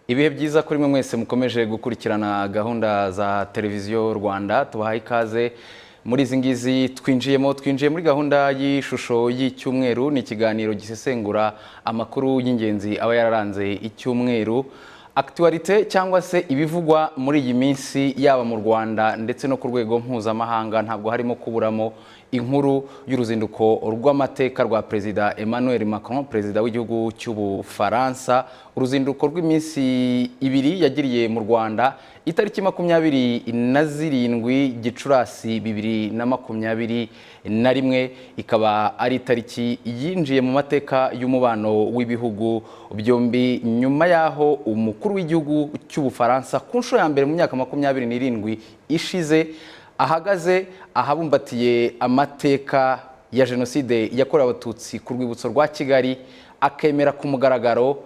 Ibihe byiza kuri mwe mwese mukomeje gukurikirana gahunda za televiziyo Rwanda. Tubahaye ikaze muri izi ngizi twinjiye muri gahunda y'ishusho y'icyumweru. Ni ikiganiro gisesengura amakuru y'ingenzi aba yararanze icyumweru, actualité cyangwa se ibivugwa muri iyi minsi yaba mu Rwanda ndetse no ku rwego mpuzamahanga. Ntabwo harimo kuburamo inkuru y'uruzinduko rw'amateka rwa Perezida Emmanuel Macron, Perezida w'igihugu cy'Ubufaransa. Uruzinduko rw'iminsi ibiri yagiriye mu Rwanda itariki 27 Gicurasi 2021, ikaba ari itariki yinjiye mu mateka y'umubano w'ibihugu byombi nyuma yaho umukuru w'igihugu cy'Ubufaransa ku nshuro ya mbere mu myaka 27 ishize ahagaze ahabumbatiye amateka ya Jenoside yakorewe Abatutsi ku rwibutso rwa Kigali, akemera ku mugaragaro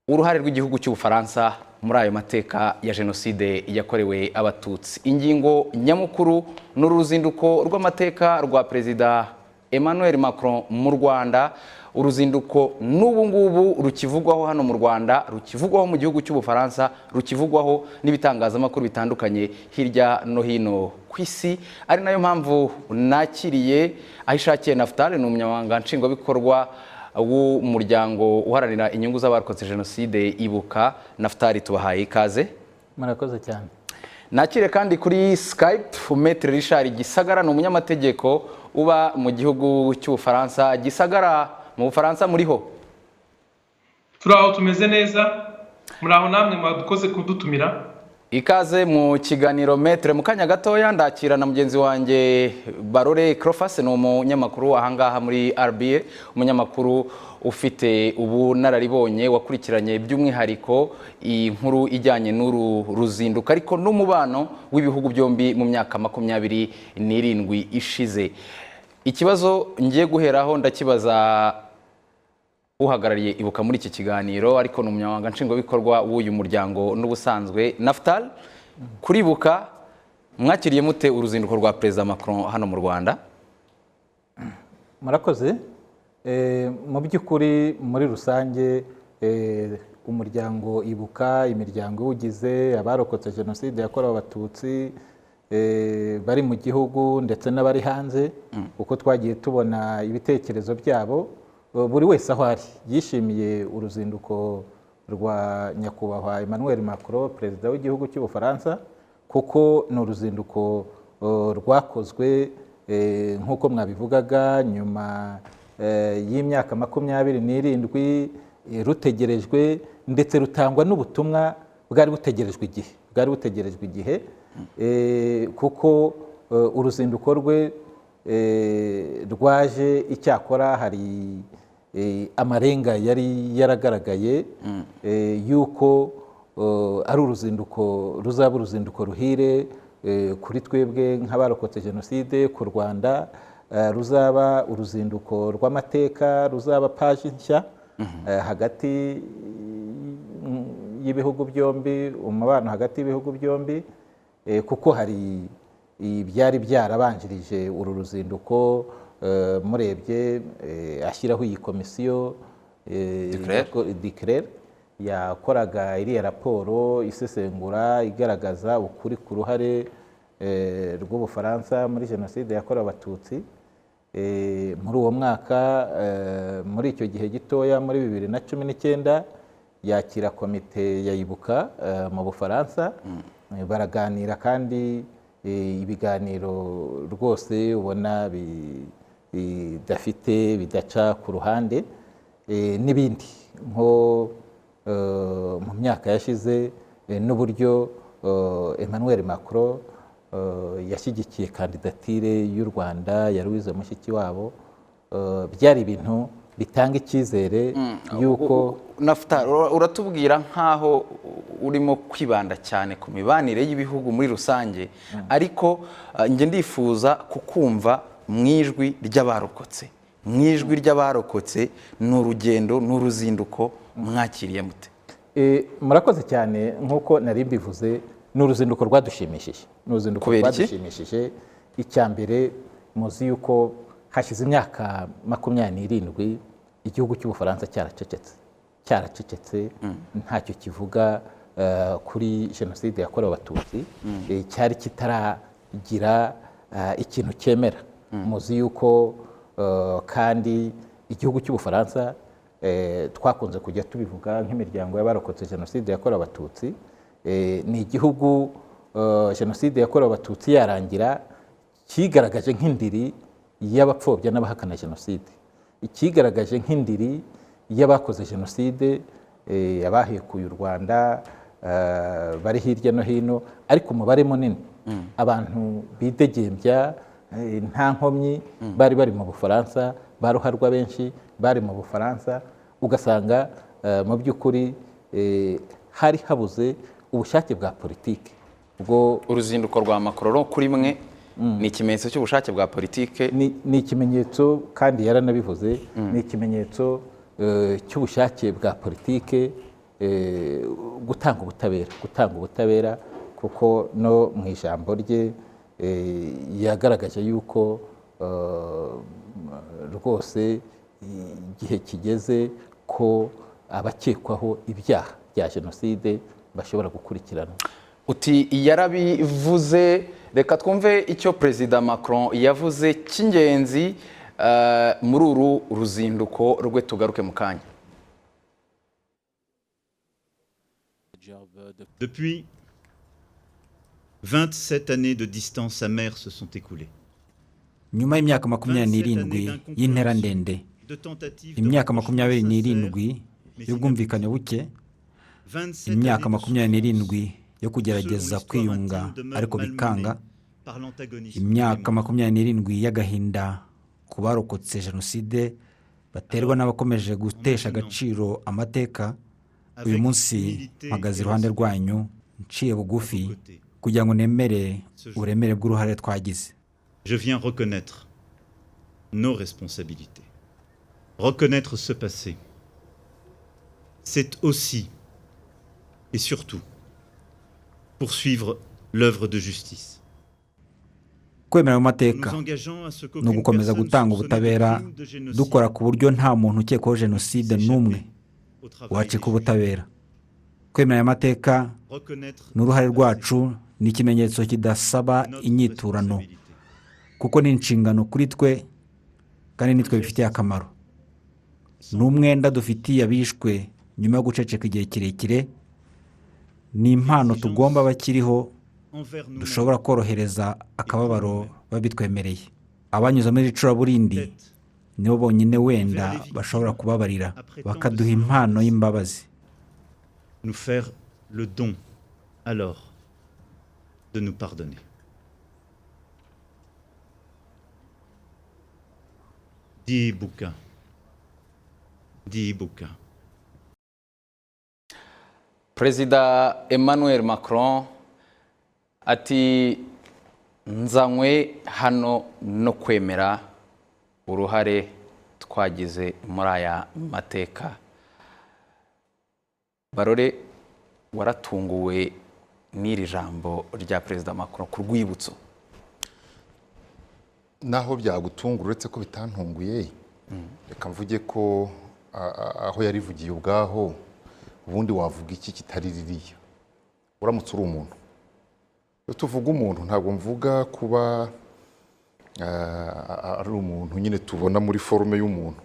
uruhare rw'igihugu cy'Ubufaransa muri ayo mateka ya Jenoside yakorewe Abatutsi. Ingingo nyamukuru n'uruzinduko rw'amateka rwa Perezida Emmanuel Macron mu Rwanda, uruzinduko n'ubu ngubu rukivugwaho hano mu Rwanda, rukivugwaho mu gihugu cy'Ubufaransa, rukivugwaho n'ibitangazamakuru bitandukanye hirya no hino ku isi. Ari nayo mpamvu nakiriye Ahishakiye Naphtal, ni umunyamabanga nshingwabikorwa w'umuryango uharanira inyungu z'abarokotse Jenoside Ibuka. Naphtal, tubahaye ikaze. Murakoze cyane. Nakire kandi kuri Skype Maître Richard Gisagara, ni umunyamategeko uba mu gihugu cy'Ubufaransa. Gisagara, mu Bufaransa muriho? Turaho, tumeze neza. Muraho namwe mwadukoze kudutumira. Ikaze mu kiganiro Maître. Mu kanya gatoya ndakira na mugenzi wanjye Barore Crofas, ni umunyamakuru ahangaha muri RBA, umunyamakuru ufite ubunararibonye wakurikiranye by'umwihariko inkuru ijyanye n'uru ruzinduko ariko n'umubano w'ibihugu byombi mu myaka 27 ishize. Ikibazo ngiye guheraho ndakibaza uhagarariye Ibuka muri iki kiganiro, ariko ni umunyamabanga nshingwabikorwa w'uyu muryango n'ubusanzwe. Naphtal, kuri Ibuka mwakiriye mute uruzinduko rwa Perezida Macron hano mu Rwanda? Murakoze. Mu by'ukuri muri rusange umuryango Ibuka, imiryango ugize abarokotse Jenoside yakorewe Abatutsi bari mu gihugu ndetse n'abari hanze, uko twagiye tubona ibitekerezo byabo, buri wese aho ari yishimiye uruzinduko rwa nyakubahwa Emmanuel Macron, Perezida w'igihugu cy'Ubufaransa, kuko ni uruzinduko rwakozwe nk'uko mwabivugaga nyuma y'imyaka 27 rutegerejwe, ndetse rutangwa n'ubutumwa bwari butegerejwe igihe, kuko uruzinduko rwe rwaje icyakora hari amarenga yari yaragaragaye yuko ari uruzinduko ruzaba uruzinduko ruhire kuri twebwe nk'abarokotse Jenoside, ku Rwanda ruzaba uruzinduko rw'amateka, ruzaba paji nshya hagati y'ibihugu byombi, umubano hagati y'ibihugu byombi, kuko hari ibyari byarabanjirije uru ruzinduko. Murebye ashyiraho iyi komisiyo Declaire yakoraga iriya raporo isesengura igaragaza ukuri ku ruhare rw'Ubufaransa muri Jenoside yakorewe Abatutsi. Muri uwo mwaka, muri icyo gihe gitoya, muri 2019, yakira komite ya Ibuka mu Bufaransa, baraganira kandi ibiganiro rwose ubona bidaca ku ruhande n'ibindi, nko mu myaka yashize n'uburyo Emmanuel Macron yashyigikiye kandidatire y'u Rwanda ya Louise Mushikiwabo, byari ibintu bitanga icyizere yuko. Naphtal, uratubwira nkaho urimo kwibanda cyane ku mibanire y'ibihugu muri rusange, ariko nge ndifuza kukumva mwijwi ry'abarokotse. Mwijwi ry'abarokotse ni urugendo n'uruzinduko mwakiriye mute? Murakoze cyane. Nk'uko nari mbivuze, ni uruzinduko rwadushimishije. Icya mbere, muzi yuko hashize imyaka 27 igihugu cy'Ubufaransa cyaracecetse. cyaracecetse ntacyo kivuga kuri jenoside yakorewe abatutsi, cyari kitaragira ikintu cyemera. Muzi yuko kandi igihugu cy'Ubufaransa twakunze kujya tubivuga nk'imiryango y'abarokotse jenoside yakorewe abatutsi, ni igihugu jenoside yakorewe abatutsi yarangira kigaragaje nk'indiri y'abapfobya n'abahakana jenoside, ikigaragaje nk'indiri y'abakoze jenoside, abahekuye u Rwanda bari hirya no hino, ariko umubare munini abantu bidegembya nta nkomyi bari bari mu Bufaransa, baruharwa benshi bari mu Bufaransa, ugasanga mu by'ukuri hari habuze ubushake bwa politike. Ubwo uruzinduko rwa Macron kuri mwe ni ikimenyetso cy'ubushake bwa politike, ni ikimenyetso kandi yaranabivuze, ni ikimenyetso cy'ubushake bwa politike, gutanga ubutabera, kuko no mu ijambo rye yagaragaje yuko rwose igihe kigeze ko abakekwaho ibyaha bya jenoside bashobora gukurikiranwa. Uti yarabivuze, reka twumve icyo Perezida Macron yavuze cy'ingenzi muri uru ruzinduko rwe, tugaruke mu kanya. Depuis 27 années de distance amère se sont écoulées. Nyuma y'imyaka 27 y'intera ndende, imyaka 27 y'ubwumvikane buke, imyaka 27 yo kugerageza kwiyunga ariko bikanga, imyaka 27 y'agahinda ku barokotse jenoside baterwa n'abakomeje gutesha agaciro amateka. Uyu munsi mpagaze iruhande rwanyu nciye bugufi kugira ngo nemere uburemere bw'uruhare twagize. Je viens reconnaître nos responsabilités. Reconnaître ce passé, c'est aussi et surtout poursuivre l'œuvre de justice. Kwemera mu mateka no gukomeza gutanga ubutabera, dukora ku buryo nta muntu ukekwaho jenoside n'umwe wacika ubutabera. Kwemera aya mateka n'uruhare rwacu ni ikimenyetso kidasaba inyiturano, kuko ni inshingano kuri twe kandi nitwe bifitiye akamaro. N'umwenda dufitiye abishwe nyuma yo guceceka igihe kirekire, ni impano tugomba bakiriho dushobora korohereza akababaro babitwemereye. Abanyuze muri icuraburindi nibo bonyine wenda bashobora kubabarira bakaduha impano y'imbabazi. Nous faire le don alors de nous pardonner. Dit Ibuka. Perezida Emmanuel Macron ati nzanywe hano no kwemera uruhare twagize muri aya mateka. Barore, waratunguwe n'iri jambo rya Perezida Macron ku rwibutso? Naho byagutungura uretse ko bitantunguye, reka mvuge ko aho yarivugiye ubwaho, ubundi wavuga iki kitari ririya uramutse uri umuntu. Iyo tuvuga umuntu ntabwo mvuga kuba ari umuntu nyine tubona muri forume y'umuntu,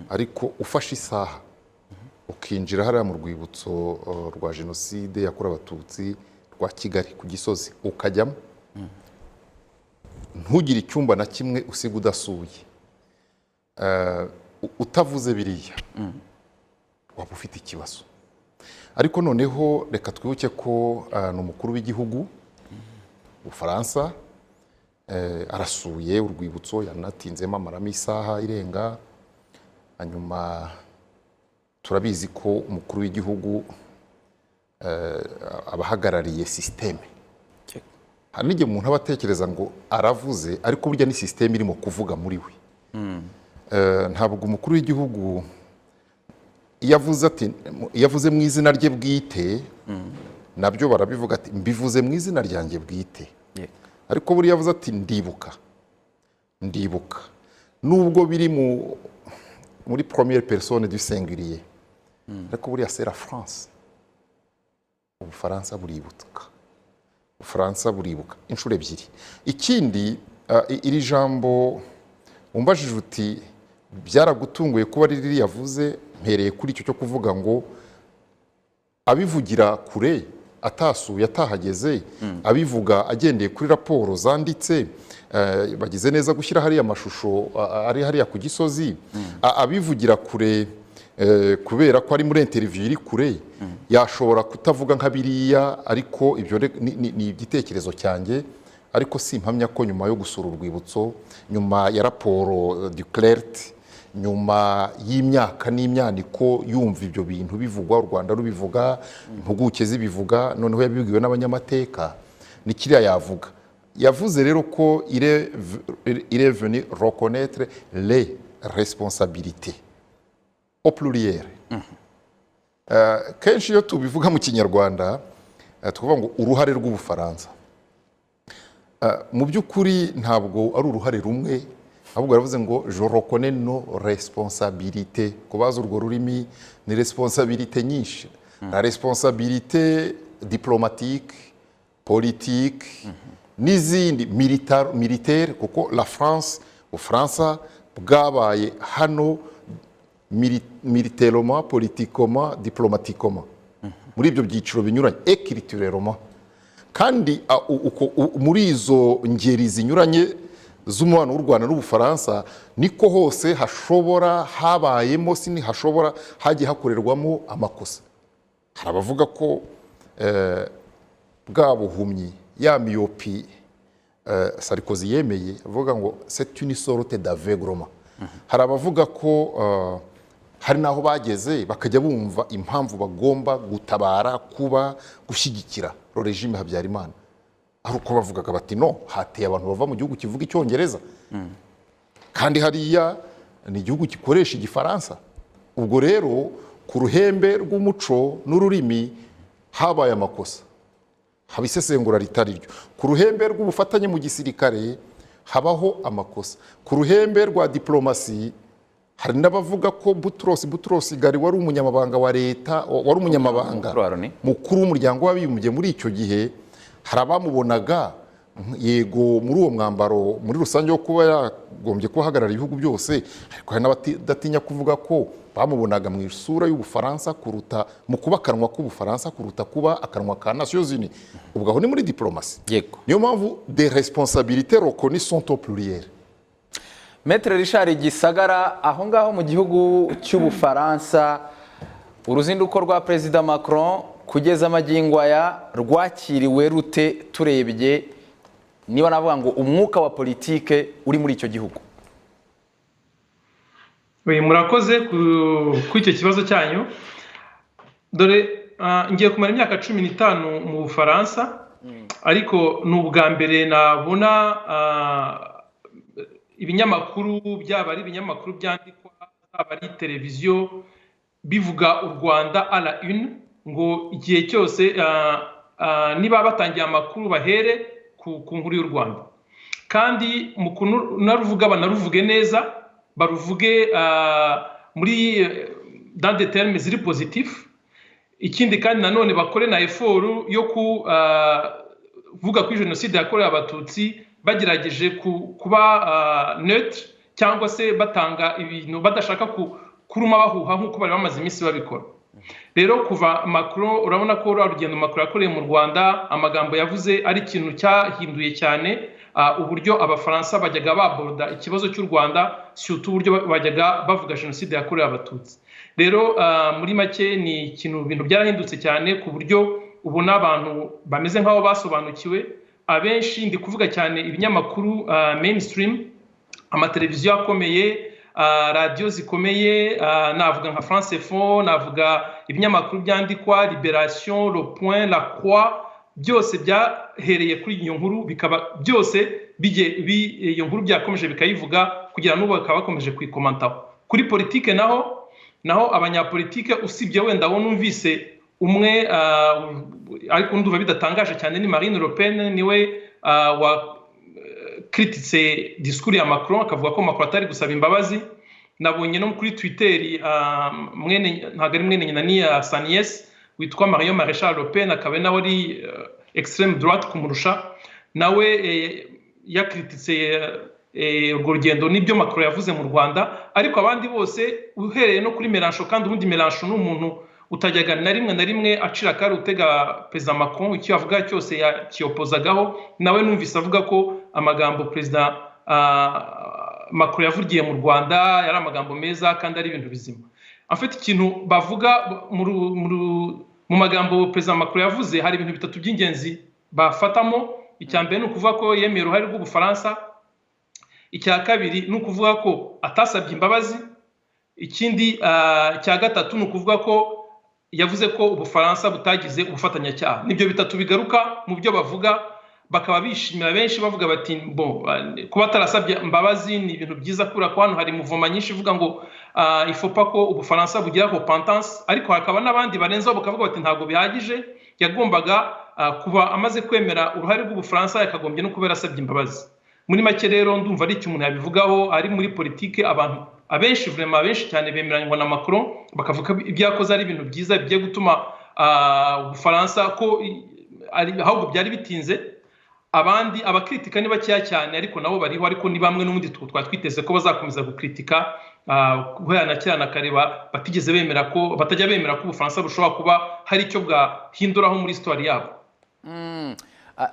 ariko ufashe isaha ukinjira hariya mu rwibutso rwa jenoside yakorewe abatutsi rwa Kigali ku Gisozi, ukajyamo ntugire icyumba na kimwe usiga udasuye, utavuze biriya waba ufite ikibazo. Ariko noneho reka twibuke ko ni umukuru w'igihugu Ufaransa, arasuye urwibutso, yanatinzemo amaramo isaha irenga. Hanyuma turabizi ko umukuru w'igihugu abahagarariye systeme. Hari n'igihe umuntu aba atekereza ngo aravuze, ariko burya ni systeme irimo kuvuga muri we. Ntabwo umukuru w'igihugu yavuze mu izina rye bwite, nabyo barabivuga ati mbivuze mu izina ryanjye bwite, ariko buriya yavuze ati ndibuka nubwo biri muri première personne du singulier, ariko buriya c'est la France. Ubufaransa buribuka inshuro ebyiri. Ikindi iri jambo umbajije uti byaragutunguye kuba riri yavuze, mpereye kuri icyo cyo kuvuga ngo abivugira kure atasuye atahageze, abivuga agendeye kuri raporo zanditse, bagize neza gushyira hariya amashusho ari hariya ku Gisozi, abivugira kure kubera ko ari muri interview iri kure, yashobora kutavuga nka biriya, ariko ibyo ni igitekerezo cyanjye, ariko simpamya ko nyuma yo gusura urwibutso, nyuma ya raporo du Clert, nyuma y'imyaka n'imyaniko yumva ibyo bintu bivugwa, u Rwanda rubivuga, impuguke zibivuga, noneho yabibwiwe n'abanyamateka, ni kiriya yavuga. Yavuze rero ko il est venu reconnaître les responsabilités au pluriel. Kenshi iyo tubivuga mu Kinyarwanda tuvuga ngo uruhare rw'Ubufaransa. Mu by'ukuri ntabwo ari uruhare rumwe, ahubwo yaravuze ngo je reconnais nos responsabilités. Kubaza urwo rurimi ni responsabilité nyinshi, la responsabilité diplomatique, politique, n'izindi militaire, kuko la France, Ubufaransa bwabaye hano militairement, politiquement, diplomatiquement, muri ibyo byiciro binyuranye, et culturellement. Kandi muri izo ngeri zinyuranye z'umubano w'u Rwanda n'Ubufaransa niko hose hashobora habayemo hashobora hagiye hakorerwamo amakosa. Hari abavuga ko bwa buhumyi, ya myopi Sarkozy yemeye, avuga ngo c'est une sorte d'aveuglement. Hari abavuga ko hari naho bageze bakajya bumva impamvu bagomba gutabara, kuba gushyigikira regime Habyarimana, ari uko bavugaga bati no, hateye abantu bava mu gihugu kivuga Icyongereza, kandi hariya ni igihugu gikoresha Igifaransa. Ubwo rero ku ruhembe rw'umuco n'ururimi habaye amakosa, haba isesengura ritari ryo. Ku ruhembe rw'ubufatanye mu gisirikare habaho amakosa. Ku ruhembe rwa diplomasi hari n'abavuga ko Boutros Ghali wari umunyamabanga wa leta, wari umunyamabanga mukuru w'umuryango w'abibumbye muri icyo gihe, hari abamubonaga yego muri uwo mwambaro muri rusange wo kuba yagombye kuhagarara ibihugu byose, ariko hari n'abadatinya kuvuga ko bamubonaga mu isura y'Ubufaransa kuruta, mu kuba akanwa k'Ubufaransa kuruta kuba akanwa ka Nations Unies. Ubwo aho ni muri diplomasi. Niyo mpamvu des responsabilités reconnues sont au pluriel. Maître Richard Gisagara, aho ngaho mu gihugu cy'Ubufaransa, uruzinduko rwa Perezida Macron kugeza amagingo aya rwakiriwe rute, turebye niba navuga ngo umwuka wa politike uri muri icyo gihugu? Murakoze ku icyo kibazo cyanyu. Dore ngiye kumara imyaka 15 mu Bufaransa, ariko ni ubwa mbere nabona ibinyamakuru, byaba ari ibinyamakuru byandikwa, byaba ari televiziyo, bivuga u Rwanda à la une, ngo igihe cyose niba batangiye amakuru bahere ku nkuru y'u Rwanda, kandi mu kunaruvuga banaruvuge neza, baruvuge muri dans des termes ziri positif. Ikindi kandi nanone bakore na effort yo kuvuga ko jenoside yakorewe Abatutsi bagerageje kuba neutre, cyangwa se batanga ibintu badashaka kuruma bahuha nk'uko bari bamaze iminsi babikora. Rero kuva Macron, urabona ko urugendo Macron yakoreye mu Rwanda, amagambo yavuze ari ikintu cyahinduye cyane uburyo Abafaransa bajyaga baborda ikibazo cy'u Rwanda, surtout uburyo bajyaga bavuga jenoside yakorewe Abatutsi. Rero muri make ni ikintu, ibintu byarahindutse cyane ku buryo ubona abantu bameze nk'aho basobanukiwe. Abenshi ndi kuvuga cyane ibinyamakuru mainstream, amateleviziyo akomeye, radio zikomeye, navuga nka France Info, navuga ibinyamakuru byandikwa Libération, Le Point, La Croix, byose byahereye kuri iyo nkuru, bikaba byose iyo nkuru byakomeje bikayivuga, kugira n'ubu bakaba bakomeje kwikomantaho. Kuri politike naho abanyapolitike, usibye wenda wo numvise umwe ariko ndumva bidatangaje cyane, ni Marine Le Pen, niwe wa critique discours ya Macron, akavuga ko Macron atari gusaba imbabazi. nabonye no kuri Twitter ntabwo ari mwene nyina ni Sanies witwa Marion Maréchal Le Pen, akaba nawe ari extreme droite kumurusha, nawe yakrititse urwo rugendo n'ibyo Macron yavuze mu Rwanda. Ariko abandi bose uhereye no kuri Mélenchon, kandi ubundi Mélenchon ni umuntu utajyaga na rimwe acira kari utega Perezida Macron, icyo avuga cyose yakiyopozagaho. Nawe numvise avuga ko amagambo Perezida Macron yavugiye mu Rwanda yari amagambo meza kandi ari ibintu bizima. Afite ikintu bavuga mu magambo Perezida Macron yavuze, hari ibintu bitatu by'ingenzi bafatamo. Icya mbere ni ukuvuga ko yemeye uruhare rw'Ubufaransa. Icya kabiri ni ukuvuga ko atasabye imbabazi. Ikindi cya gatatu ni ukuvuga ko yavuze ko Ubufaransa butagize ubufatanyacyaha. Nibyo bitatu bigaruka mu byo bavuga, bakaba bishimira benshi bavuga bati kuba atarasabye imbabazi ni ibintu byiza, kubera ko hano hari muvoma nyinshi ivuga ngo ifopa ko Ubufaransa bugira repentance, ariko hakaba n'abandi barenzaho bakavuga bati ntabwo bihagije, yagombaga kuba amaze kwemera uruhare rw'Ubufaransa yakagombye no kubera asabye imbabazi. Muri make rero ndumva ari ikintu yabivugaho. Ari muri politike abantu abenshi vraiment abenshi cyane bemeranywa na Macron, bakavuga ibyo yakoze ari ibintu byiza bigiye gutuma Ubufaransa ko ahubwo byari bitinze. Abandi abakritika ni bakeya cyane, ariko nabo bariho, ariko ni bamwe n'ubundi twatwiteze ko bazakomeza gukritika guhera na kera na kareba batigeze bemera ko batajya bemera ko Ubufaransa bushobora kuba hari icyo bwahinduraho muri histoire yabo.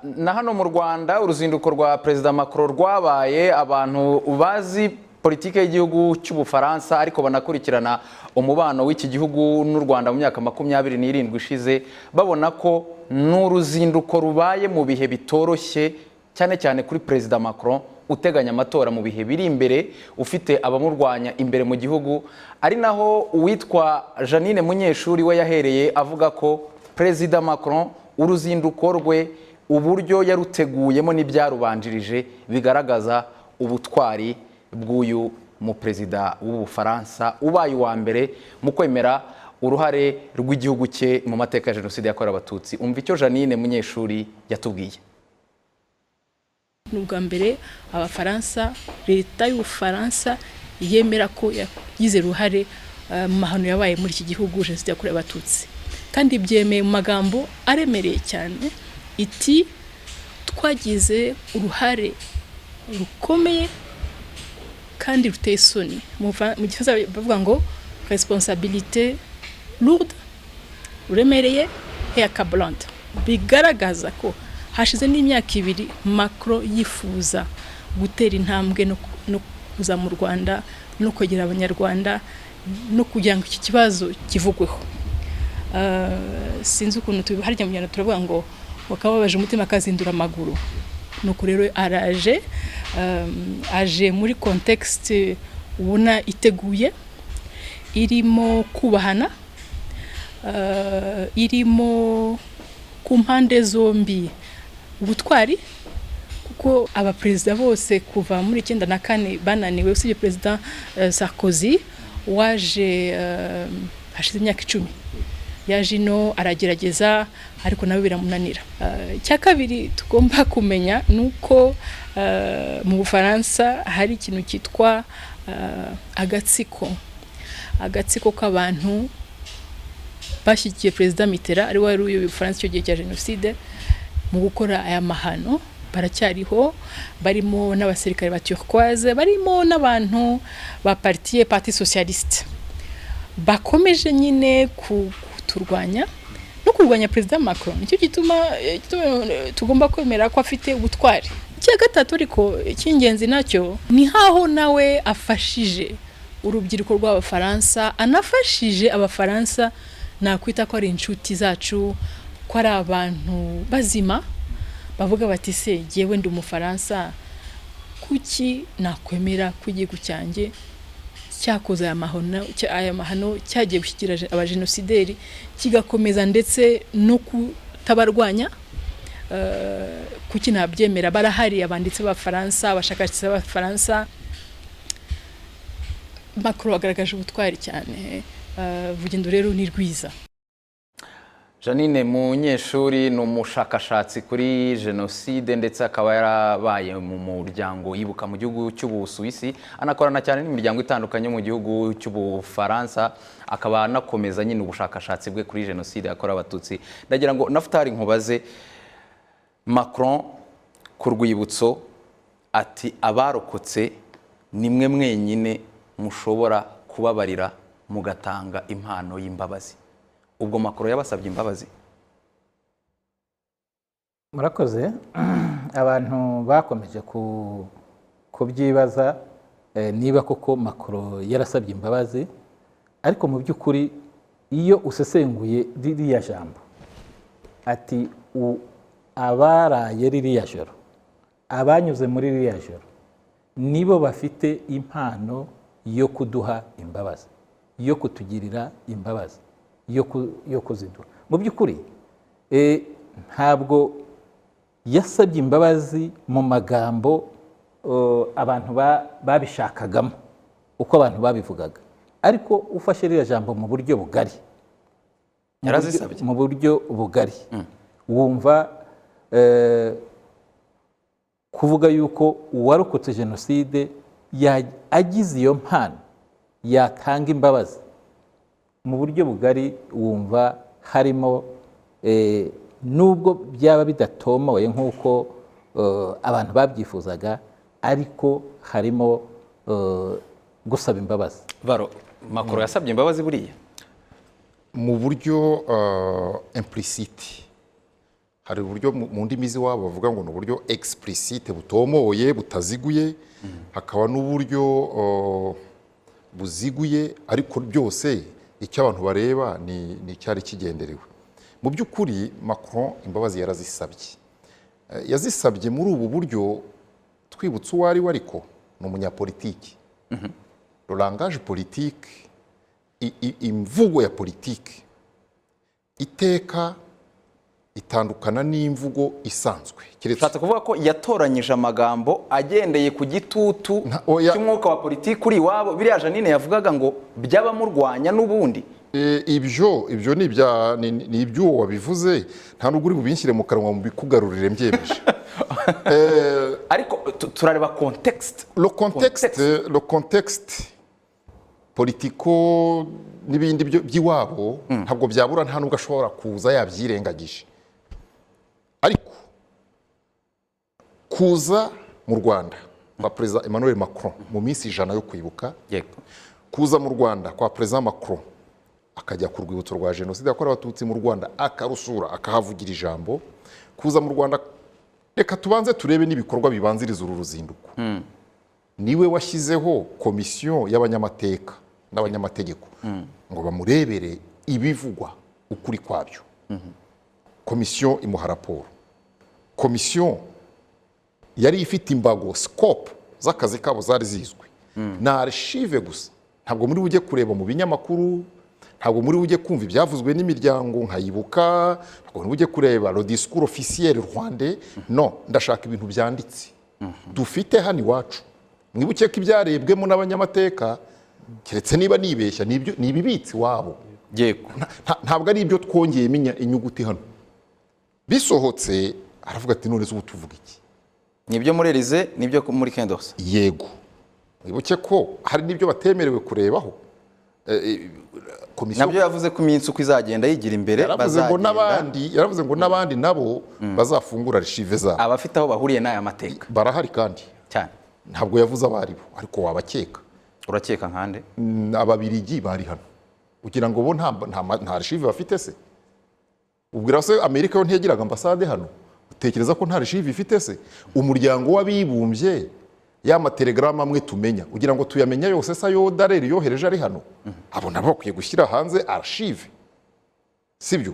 Na hano mu Rwanda uruzinduko rwa Perezida Macron rwabaye, abantu bazi politike y'igihugu cy'Ubufaransa ariko banakurikirana umubano w'iki gihugu n'u Rwanda mu myaka 27 ishize, babona ko n'uruzinduko rubaye mu bihe bitoroshye, cyane cyane kuri Perezida Macron uteganya amatora mu bihe biri imbere, ufite abamurwanya imbere mu gihugu. Ari naho uwitwa Janine Munyeshuri we yahereye avuga ko Perezida Macron uruzinduko rwe uburyo yaruteguyemo n'ibyarubanjirije bigaragaza ubutwari bw'uyu mu Perezida w'Ubufaransa ubaye uwa mbere mu kwemera uruhare rw'igihugu cye mu mateka ya Jenoside yakorewe Abatutsi. Umva icyo Janine Munyeshuri yatubwiye. N'ubwa mbere Abafaransa, leta y'Ubufaransa yemera ko yagize uruhare mu mahano yabaye muri iki gihugu Jenoside yakorewe Abatutsi, kandi byemeye mu magambo aremereye cyane. Iti twagize uruhare rukomeye kandi ruteye isoni. Mu gifaransa bavuga ngo responsabilité lourde, uremereye et accablante. Bigaragaza ko hashize n'imyaka 2 Macron yifuza gutera intambwe no kuza mu Rwanda no kwegera Abanyarwanda no kugira ngo iki kibazo kivugweho. Sinzi ukuntu tubiharya mu Rwanda turavuga ngo wakababaje umutima akazindura amaguru. Nuko rero aje muri contexte ubona iteguye, irimo kubahana, irimo ku mpande zombi ubutwari, kuko abaperezida bose kuva muri 94 bananiwe, usibye Perezida Sarkozy waje hashize imyaka 10 yaje ino aragerageza, ariko nawe biramunanira. Cya kabiri tugomba kumenya nuko mu Bufaransa hari ikintu cyitwa agatsiko k'abantu bashyigikiye Perezida Mitterrand, ari wari uyoboye Bufaransa icyo gihe cya Jenoside, mu gukora aya mahano. Baracyariho, barimo n'abasirikare ba Turquoise, barimo n'abantu ba Parti Socialiste bakomeje nyine kuturwanya no kurwanya Perezida Macron. Nicyo gituma tugomba kwemera ko afite ubutwari. Icya gatatu ariko icy'ingenzi nacyo ni haho nawe afashije urubyiruko rw'Abafaransa, anafashije Abafaransa nakwita ko ari inshuti zacu, ko ari abantu bazima bavuga bati se jyewe ndi Umufaransa, kuki nakwemera ko igihugu cyanjye cyakoze aya mahano cyagiye gushyikira abajenosideri kigakomeza ndetse no kutabarwanya. Kuki nabyemera? Barahari abanditsi b'Abafaransa, abashakashatsi b'Abafaransa. Macron agaragaje ubutwari cyane, urugendo rero ni rwiza. Janine Munyeshuri ni umushakashatsi kuri jenoside ndetse akaba yarabaye mu muryango yibuka mu gihugu cy'Ubusuwisi, anakorana cyane n'imiryango itandukanye mu gihugu cy'Ubufaransa, akaba anakomeza nyine ubushakashatsi bwe kuri jenoside yakorewe Abatutsi. Ndagira ngo Naftali nkubaze, Macron ku rwibutso ati abarokotse nimwe mwenyine mushobora kubabarira mugatanga impano y'imbabazi. Ubwo Macron yabasabye imbabazi? Murakoze. Abantu bakomeje kubyibaza niba koko Macron yarasabye imbabazi, ariko mu by'ukuri iyo usesenguye ririya jambo ati abaraye ririya joro, abanyuze muri ririya joro nibo bafite impano yo kuduha imbabazi, yo kutugirira imbabazi, yo kuziduha. Mu by'ukuri ntabwo yasabye imbabazi mu magambo abantu babishakagamo uko abantu babivugaga, ariko ufashe ririya jambo mu buryo bugari, yarazisabye mu buryo bugari, wumva kuvuga yuko uwarokotse jenoside agize iyo mpano yatanga imbabazi, mu buryo bugari wumva harimo nubwo byaba bidatomoye nk'uko abantu babyifuzaga, ariko harimo gusaba imbabazi. Baro, Macron yasabye imbabazi buriya mu buryo implicite. Hari uburyo mu ndimi z'iwabo bavuga ngo ni uburyo explicite butomoye butaziguye, hakaba n'uburyo buziguye, ariko byose icyo abantu bareba ni icyari kigenderewe. Mu by'ukuri Macron imbabazi yarazisabye, yazisabye muri ubu buryo twibutse uwo ari we, ariko ni umunyapolitiki. Le langage politique, imvugo ya politiki iteka itandukana n'imvugo isanzwe. Ushatse kuvuga ko yatoranyije amagambo agendeye ku gitutu cy'umwuka wa politiki kuri iwabo, biriya Janine yavugaga ngo by'abamurwanya n'ubundi. Ibyo ni iby'uwo wabivuze, nta nubwo uri bubinshyire mu kanwa mu bikugarurire mbyemeje. Ariko turareba context. Le contexte politiko n'ibindi by'iwabo ntabwo byabura, nta nubwo ashobora kuza yabyirengagije. Ariko kuza mu Rwanda kwa Perezida Emmanuel Macron mu minsi 100 yo kwibuka, kuza mu Rwanda kwa Perezida Macron akajya ku rwibutso rwa jenoside yakorewe Abatutsi mu Rwanda akarusura akahavugira ijambo, kuza mu Rwanda, reka tubanze turebe n'ibikorwa bibanziriza uru ruzinduko. Niwe washyizeho komisiyo y'abanyamateka n'abanyamategeko ngo bamurebere ibivugwa ukuri kwabyo. Komisiyo imuha raporo. Komisiyo yari ifite imbago, scope z'akazi kabo zari zizwi. Na archive gusa, ntabwo muri bujye kureba mu binyamakuru, ntabwo muri bujye kumva ibyavuzwe n'imiryango nkayibuka, ntabwo muri bujye kureba le discours officiel rwandais. No, ndashaka ibintu byanditse dufite hano iwacu. Mwibuke ko ibyarebwemo n'abanyamateka, keretse niba nibeshya, ni ibibitsi wabo. Ntabwo ari ibyo twongeyemo inyuguti hano. Bisohotse aravuga ati none ubu tuvuga iki? Nibyo muri Elysée, nibyo muri Kendos. Yego, mwibuke ko hari n'ibyo batemerewe kurebaho. Nabyo yavuze ko iminsi uko izagenda yigira imbere, yaravuze ngo n'abandi nabo bazafungura archive zabo. Abafite aho bahuriye n'aya mateka barahari kandi cyane. Ntabwo yavuze abaribo, ariko wabakeka. Urakeka nkande? Ababiligi bari hano. Ugira ngo bo nta archive bafite se? Ubwira se Amerika yo ntiyagiraga ambasade hano? Utekereza ko nta archive ifite se? Umuryango w'abibumbye y'amatelegrama amwe tumenya, ugira ngo tuyamenya yose sa yo dareri yohereje ari hano? Abo nabo bakwiye gushyira hanze archive, sibyo?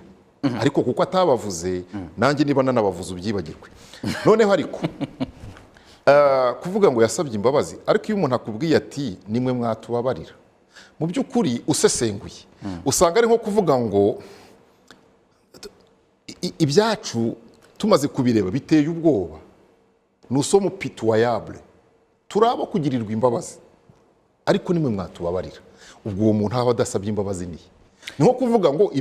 Ariko kuko atabavuze, nanjye niba nanabavuze ubyibagirwe. Noneho ariko kuvuga ngo yasabye imbabazi, ariko iyo umuntu akubwiye ati nimwe mwatubabarira, mu by'ukuri usesenguye usanga ari nko kuvuga ngo ibyacu tumaze kubireba biteye ubwoba, nous sommes pitoyables, turaba kugirirwa imbabazi, ariko nimwe mwatubabarira. Ubwo uwo muntu aba adasabye imbabazi ni ni nko kuvuga ngo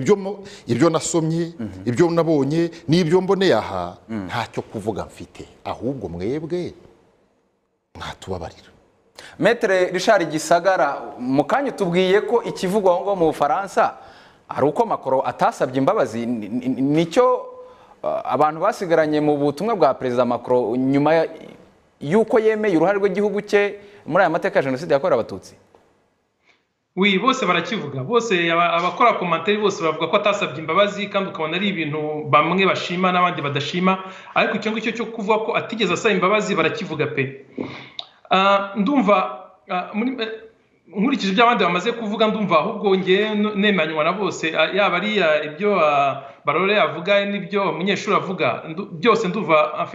ibyo nasomye ibyo nabonye n'ibyo mboneye aha ntacyo kuvuga mfite, ahubwo mwebwe mwatubabarira. Maître Richard Gisagara, mu kanya tubwiye ko ikivugwa aho ngaho mu Bufaransa ari uko Macron atasabye imbabazi, nicyo abantu basigaranye mu butumwa bwa Perezida Macron nyuma y'uko yemeye uruhare rw'igihugu cye muri aya mateka ya Jenoside yakorewe Abatutsi? Oui, bose barakivuga, bose abakora komantere bose bavuga ko atasabye imbabazi, kandi ukabona ari ibintu bamwe bashima n'abandi badashima, ariko icyo ngicyo cyo kuvuga ko atigeze asaba imbabazi barakivuga pe. Ndumva nkurikije ibyo abandi bamaze kuvuga, ndumva ahubwo ngewe nemanywa na bose, yaba ari ibyo Barore avuga n'ibyo umunyeshuri avuga, byose ndumva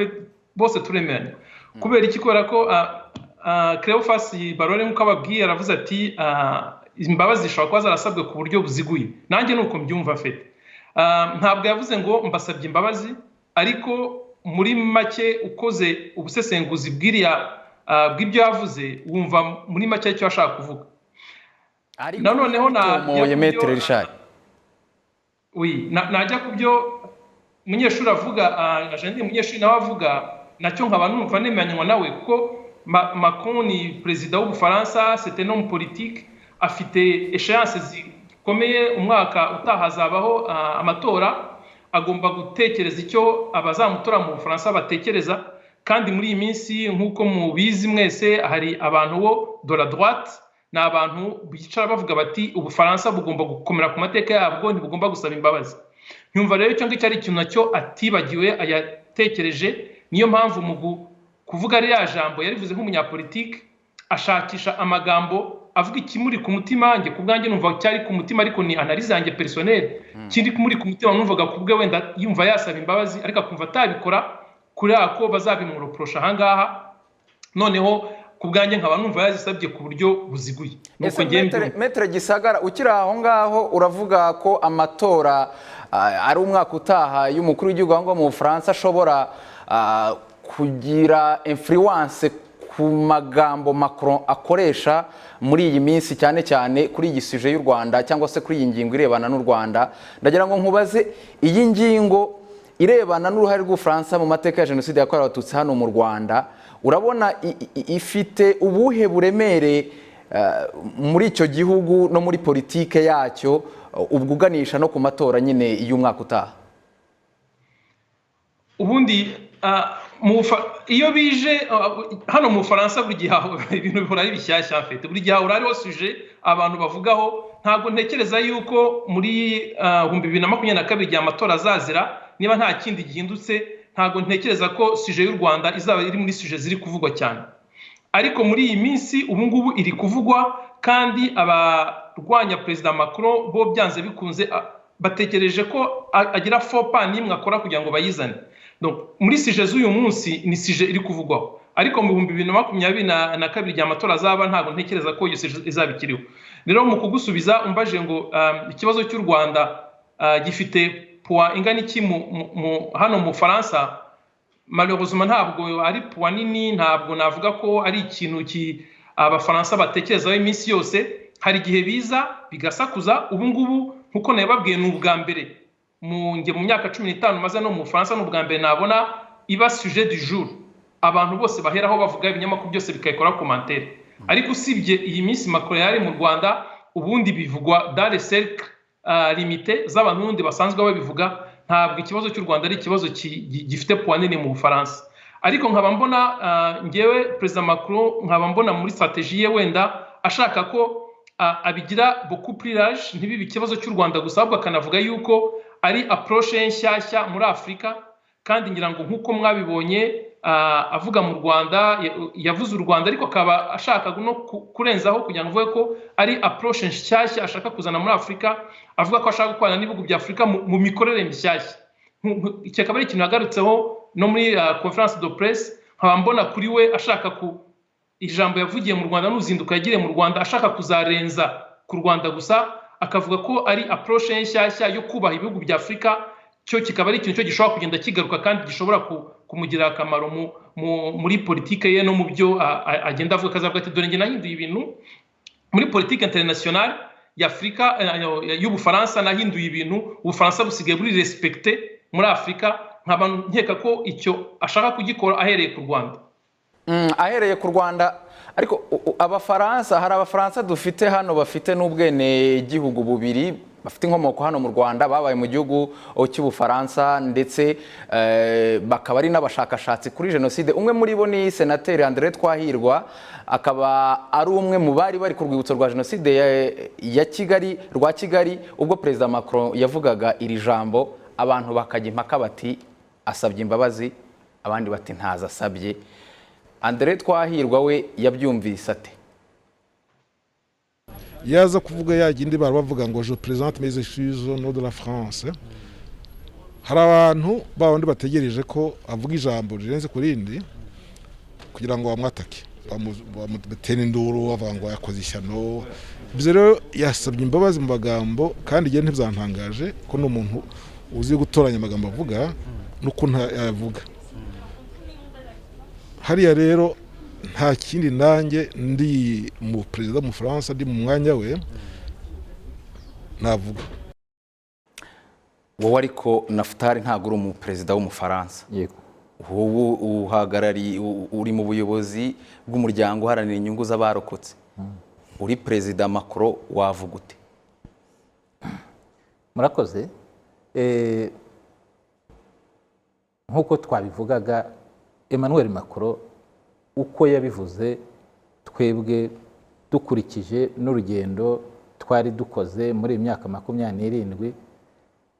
bose turemeranya. Kubera iki? Kubera ko Cleophas Barore nk'uko ababwiye aravuze ati imbabazi zishobora kuba zarasabwe ku buryo buziguye. Nanjye nuko mbyumva afite. Ntabwo yavuze ngo mbasabye imbabazi, ariko muri make ukoze ubusesenguzi bw'ibyo yavuze wumva muri make icyo ashaka kuvuga. Noneho Maître Richard, najya ku byo umunyeshuri avuga, ajandi umunyeshuri nawe avuga, nacyo nkaba numva nemeranywa nawe, kuko Macron ni perezida w'Ubufaransa, c'est un homme politique, afite échéances zikomeye, umwaka utaha hazabaho amatora, agomba gutekereza icyo abazamutora mu Bufaransa batekereza. Kandi muri iyi minsi nk'uko mubizi mwese, hari abantu bo de la droite, ni abantu bicara bavuga bati Ubufaransa bugomba gukomera ku mateka yabwo, ntibugomba gusaba imbabazi. Nyumva rero icyo ngicyo ari ikintu nacyo atibagiwe, ayatekereje. Niyo mpamvu mu kuvuga ariya jambo yarivuze nk'umunyapolitike, ashakisha amagambo avuga ikimuri ku mutima. Njye ku bwanjye numva cyari ku mutima, ariko ni analyse yanjye personnelle. Kindi kumuri ku mutima numvaga ku bwe wenda yumva yasaba imbabazi, ariko akumva atabikora kuri ako bazabimuroprosha ahangaha. Noneho ku bwanjye nkaba numva yazisabye ku buryo buziguye. Nuko Maître Gisagara, ukiri aho ngaho uravuga ko amatora ari umwaka utaha y'umukuru w'igihugu aho ngaho mu Bufaransa ashobora kugira influence ku magambo Macron akoresha muri iyi minsi, cyane cyane kuri iyi suje y'u Rwanda, cyangwa se kuri iyi ngingo irebana n'u Rwanda. Ndagira ngo nkubaze, iyi ngingo irebana n'uruhare rw'Ubufaransa mu mateka ya Jenoside yakorewe Abatutsi hano mu Rwanda, urabona ifite ubuhe buremere muri icyo gihugu no muri politike yacyo, ubwo uganisha no ku matora nyine y'umwaka utaha? Ubundi iyo bije hano mu Bufaransa, buri gihe ibintu bihora ari bishyashya afite, buri gihe hahora hariho suje abantu bavugaho. Ntabwo ntekereza yuko muri 2022 igihe amatora azazira, niba nta kindi gihindutse, ntabwo ntekereza ko suje y'u Rwanda izaba iri muri suje ziri kuvugwa cyane. Ariko muri iyi minsi ubu ngubu iri kuvugwa, kandi abarwanya Perezida Macron bo byanze bikunze batekereje ko agira faux pas n'imwe akora kugira ngo bayizane. Donc muri sije z'uyu munsi ni sije iri kuvugwaho, ariko mu 2022 igihe amatora azaba, ntabwo ntekereza ko iyo sije izaba ikiriho. Rero mu kugusubiza umbaje ngo ikibazo cy'u Rwanda gifite poids ingana iki hano mu Bufaransa, malheureusement ntabwo ari poids nini. Ntabwo navuga ko ari ikintu abafaransa batekerezaho iminsi yose. Hari igihe biza bigasakuza. Ubu ngubu nkuko nababwiye, ni ubwa mbere mu myaka 15 maze no mu Bufaransa, ni ubwa mbere nabona iba sujet du jour, abantu bose baheraho bavuga, ibinyamakuru byose bikayikora commentaire. Ariko usibye iyi minsi Macron yari mu Rwanda, ubundi bivugwa dans les cercles limité z'abantu n'undi basanzwe babivuga. Ntabwo ikibazo cy'u Rwanda ari ikibazo gifite poids nini mu Bufaransa. Ariko nkaba mbona ngewe Perezida Macron, nkaba mbona muri strategie ye wenda ashaka ko abigira beaucoup plus large, ntibibe ikibazo cy'u Rwanda gusa, ahubwo akanavuga yuko ari approche nshyashya muri Afurika. Kandi ngira ngo nk'uko mwabibonye avuga mu Rwanda, yavuze u Rwanda, ariko akaba ashaka no kurenzaho kugira ngo avuge ko ari approche nshyashya ashaka kuzana muri Afurika. Avuga ko ashaka gukorana n'ibihugu bya Afurika mu mikorere mishyashya. Iki akaba ari ikintu yagarutseho no muri conference de presse. Nkaba mbona kuri we ashaka ijambo yavugiye mu Rwanda n'uzinduka yagiriye mu Rwanda, ashaka kuzarenza ku Rwanda gusa, akavuga ko ari approche nshyashya yo kubaha ibihugu bya Afurika. Cyo kikaba ari ikintu cyo gishobora kugenda kigaruka, kandi gishobora kumugirira akamaro muri politike ye no mu byo agenda avuga. Akazavuga ati dore njye nahinduye ibintu muri politike internationale, y'Afrika y'Ubufaransa nahinduye ibintu Ubufaransa busigaye buri respecte muri Afurika nkaba nkeka ko icyo ashaka kugikora ahereye ku Rwanda. Ahereye ku Rwanda ariko abafaransa hari abafaransa dufite hano bafite n'ubwene gihugu bubiri bafite inkomoko hano mu Rwanda babaye mu gihugu cy'Ubufaransa ndetse bakaba ari n'abashakashatsi kuri jenoside. Umwe muri bo ni Senateri André Twahirwa akaba ari umwe mu bari ku rwibutso rwa jenoside ya Kigali rwa Kigali ubwo Perezida Macron yavugaga iri jambo abantu bakajya impaka bati asabye imbabazi abandi bati ntaza asabye. André Twahirwa we yabyumvise ate? yaza kuvuga yagindi bari bavuga ngo je présente mes excuses au nom de la France. Hari abantu bawundi bategereje ko avuga ijambo rirenze ku rindi kugira ngo bamwatake bamutene induru bavuga ngo yakoze ishyano. Ibyo rero yasabye imbabazi mu magambo kandi igihe ntibyantangaje ko n'umuntu uzi gutoranya amagambo avuga n'ukuntu yavuga. Hariya rero nta kindi nanjye ndi mu perezida mu France ndi mu mwanya we navuga. Wowe ariko Naftali ntabwo uri mu perezida w'Umufaransa. Yego. Wowe uhagarari uri mu buyobozi bw'umuryango uharanira inyungu z'abarokotse. Uri Perezida Macron wavuga ute? Murakoze. Nk'uko twabivugaga Emmanuel Macron uko yabivuze twebwe dukurikije n'urugendo twari dukoze muri imyaka 27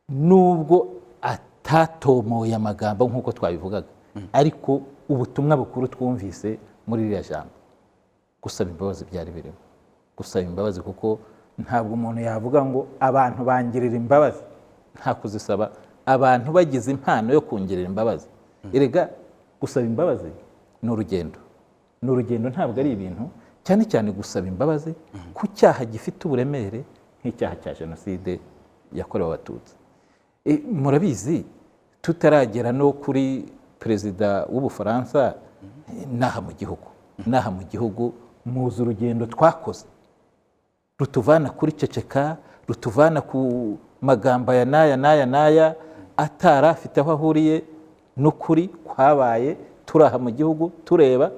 nubwo atatomoye amagambo nk'uko twabivugaga ariko ubutumwa bukuru twumvise muri iriya jambo gusaba imbabazi byari birimo. Gusaba imbabazi kuko ntabwo umuntu yavuga ngo abantu bangirira imbabazi nta kuzisaba abantu bagize impano yo kongerera imbabazi. Erega gusaba imbabazi ni urugendo ntabwo ari ibintu cyane cyane gusaba imbabazi ku cyaha gifite uburemere nk'icyaha cya jenoside yakorewe Abatutsi. Murabizi tutaragera no kuri perezida w'Ubufaransa naha mu gihugu muzi urugendo twakoze rutuvana kuri ceceka rutuvana ku magambo ya naya atarafite aho ahuriye n'ukuri kwabaye turaha mu gihugu tureba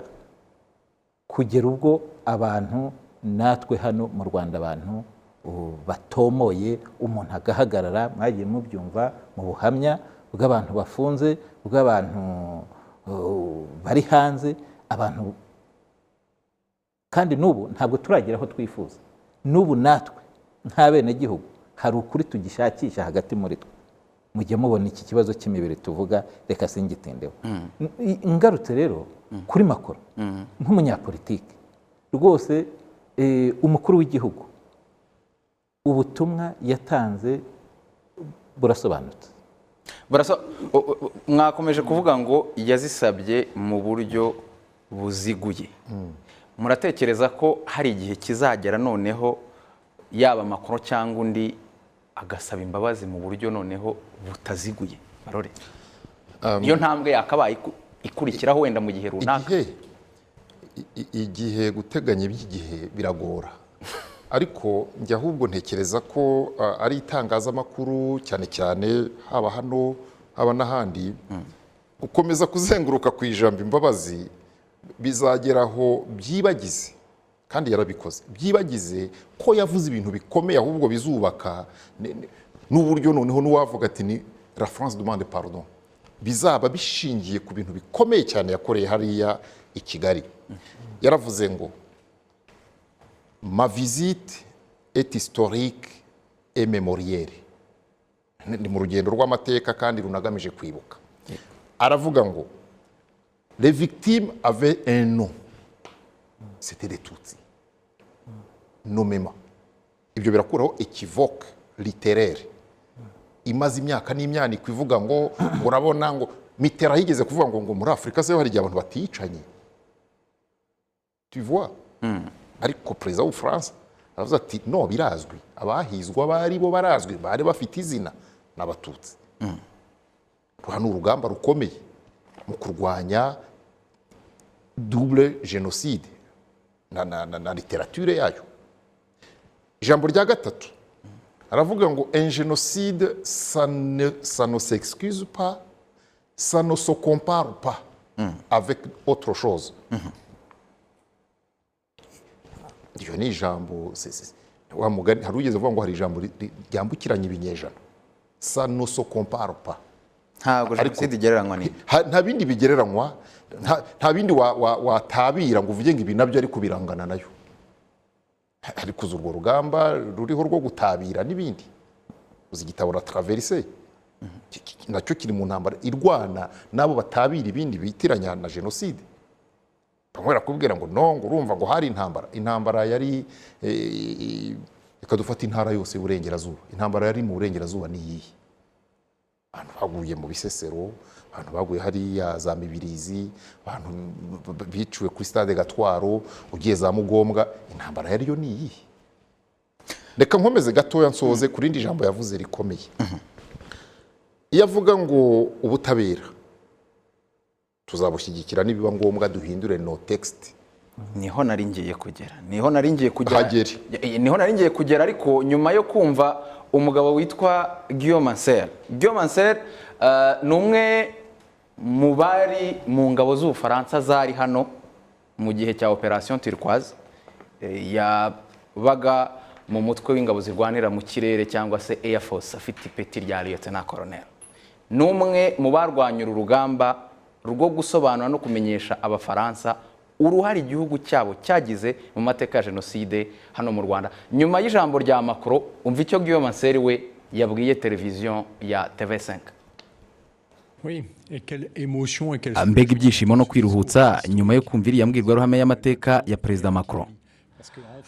kugera ubwo abantu natwe hano mu Rwanda abantu batomoye umuntu agahagarara mwagiye mubyumva mu buhamya bw'abantu bafunze bw'abantu bari hanze abantu kandi n'ubu ntabwo turagera aho twifuza. N'ubu natwe nta bene gihugu hari ukuri tugishakisha hagati muri twe. Mujye mubona iki kibazo cy'imibiri tuvuga reka singitindeho. Ingarutse rero kuri Macron nk'umunyapolitike rwose umukuru w'igihugu ubutumwa yatanze burasobanutse. Mwakomeje kuvuga ngo yazisabye mu buryo buziguye. Muratekereza ko hari igihe kizagera noneho yaba Macron cyangwa undi agasaba imbabazi mu buryo noneho butaziguye? Barore niyo ntambwe yakabaye ikurikiraho wenda mu gihe runaka. Igihe guteganya iby'igihe biragora ariko njye ahubwo ntekereza ko ari itangazamakuru cyane cyane haba hano haba n'ahandi gukomeza kuzenguruka ku ijambo imbabazi bizageraho byibagize kandi yarabikoze byibagize ko yavuze ibintu bikomeye ahubwo bizubaka n'uburyo noneho n'uwavuga ati ni la France demande pardon bizaba bishingiye ku bintu bikomeye cyane yakoreye hariya i Kigali. Yaravuze ngo ma visite est historique et mémorielle. Ni mu rugendo rw'amateka kandi runagamije kwibuka. Aravuga ngo les victimes avaient un nom, c'était les Tutsis nommément. Ibyo birakuraho équivoque littéraire imaze imyaka n'imyaniko ivuga ngo urabona ngo Mitterrand yigeze kuvuga ngo muri Afurika se hari igihe abantu baticanye. Tu vois? Ariko perezida w'Ubufaransa aravuze ati no birazwi abahizwa bari bo barazwi bari bafite izina n'Abatutsi. Ruhano urugamba rukomeye mu kurwanya double génocide na littérature yayo. ijambo rya gatatu aravuga ngo un génocide ça ne s'excuse pas, ça ne se compare pas avec autre chose. Iryo ni ijambo wa mugani hari ugeze uvuga ngo hari ijambo ryambukiranya ibinyejana, ça ne se compare pas. ntabwo jenoside igereranywa ni Nta bindi bigereranywa, nta bindi watabira ngo uvuge ngo ibi nabyo ariko birangana nayo. Ariko uzi urwo rugamba ruriho rwo gutabira n'ibindi, uzi igitabo La Traversée nacyo kiri mu ntambara irwana n'abo batabira ibindi bitiranya na jenoside. Bamwe barakubwira ngo no, ngo urumva ngo hari intambara yari reka dufate intara yose y'uburengerazuba, intambara yari mu burengerazuba ni iyihe? Abantu baguye mu Bisesero, abantu baguye hariya za Mibirizi, abantu biciwe kuri stade Gatwaro, ugiye za Mugombwa, intambara yariyo ni iyihe? Reka nkomeze gatoya nsoze kuri indi jambo yavuze rikomeye. Iyo avuga ngo ubutabera tuzabushyigikira nibiba ngombwa duhindure no text. niho nari ngiye kugera ariko nyuma yo kumva umugabo witwa Guillaume Ancel ni umwe mu bari mu ngabo z'Ubufaransa zari hano mu gihe cya Operation Turquoise, yabaga mu mutwe w'ingabo zirwanira mu kirere cyangwa se Air Force, afite ipeti rya Lieutenant Colonel. Ni umwe mu barwanya urugamba rwo gusobanura no kumenyesha Abafaransa uruhare igihugu cyabo cyagize mu mateka ya jenoside hano mu Rwanda. Nyuma y'ijambo rya Macron, umva icyo Guillaume Ancel we yabwiye televiziyo ya TV5. Mbega ibyishimo no kwiruhutsa nyuma yo kumva iriya mbwirwaruhame y'amateka ya Perezida Macron,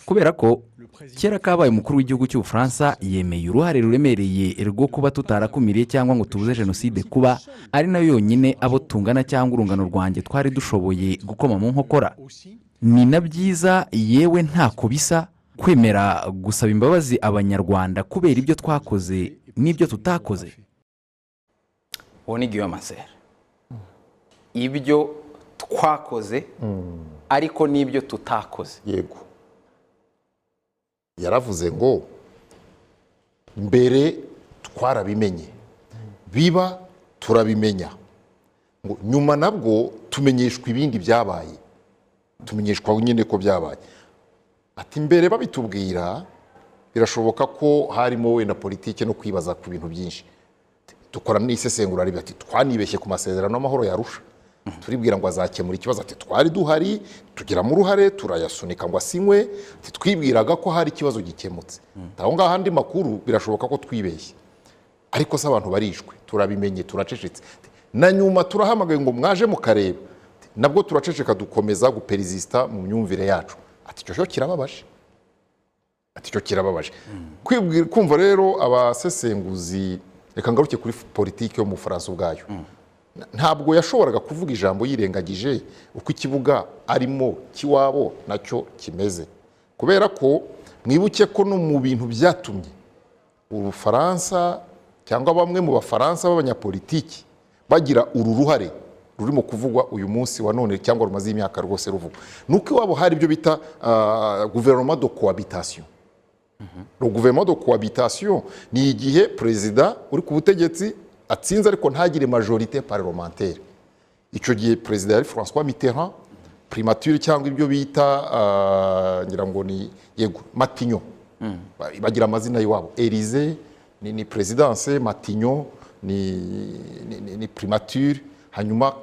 kubera ko kera kabaye umukuru w'igihugu cy'Ubufaransa yemeye uruhare ruremereye rwo kuba tutarakumiriye cyangwa ngo tubuze jenoside kuba ari nayo yonyine abo tungana cyangwa urungano rwanjye twari dushoboye gukoma mu nkokora. Ni na byiza yewe ntako bisa kwemera gusaba imbabazi abanyarwanda kubera ibyo twakoze n'ibyo tutakoze. Uwo ni Guillaume Ancel. Ibyo twakoze ariko n'ibyo tutakoze. Yego, yaravuze ngo mbere twarabimenye, biba turabimenya, ngo nyuma nabwo tumenyeshwa ibindi byabaye, tumenyeshwa nyine ko byabaye. Ati mbere babitubwira birashoboka ko harimo wenda politike no kwibaza ku bintu byinshi, dukora n'isesengura ribi, ati twanibeshye ku masezerano y'amahoro yarusha, turibwira ngo azakemura ikibazo, ati twari duhari tugira mu ruhare turayasunika ngo asinywe, ati twibwiraga ko hari ikibazo gikemutse. Aho ngaho andi makuru birashoboka ko twibeshye, ariko se abantu barishwe, turabimenye, turacecetse, na nyuma turahamagaye ngo mwaje mukareba, nabwo turaceceka dukomeza guperizista mu myumvire yacu. Ati cyo kirababaje, ati cyo kirababaje. Kumva rero abasesenguzi, reka ngaruke kuri politiki yo mu Faransa ubwayo, ntabwo yashoboraga kuvuga ijambo yirengagije uko ikibuga arimo kiwabo nacyo kimeze, kubera ko mwibuke ko no mu bintu byatumye Ubufaransa cyangwa bamwe mu Bafaransa b'abanyapolitiki bagira uru ruhare rurimo kuvugwa uyu munsi wa none cyangwa rumaze imyaka rwose ruvugwa, nuko iwabo hari ibyo bita gouvernement de cohabitation. Le gouvernement de cohabitation ni igihe perezida uri ku butegetsi atsinze ariko ntagire majorité parlementaire. Icyo gihe perezida yari François Mitterrand, primature cyangwa ibyo bita ngira ngo ni yego Matignon, bagira amazina y'iwabo, Élysée ni présidence, Matignon ni primature, hanyuma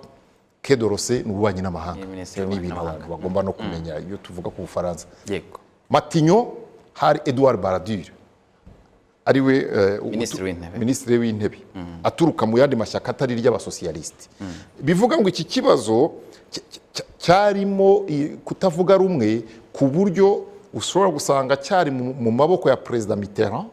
Quai d'Orsay ni ububanyi n'amahanga. Ni ibintu abantu bagomba no kumenya iyo tuvuga ku Bufaransa. Yego. Matignon hari Edouard Balladur, ariwe minisitiri w'intebe aturuka mu yandi mashyaka atari ry'abasosiyalisite. Bivuga ngo iki kibazo cyarimo kutavuga rumwe ku buryo ushobora gusanga cyari mu maboko ya perezida Mitterrand.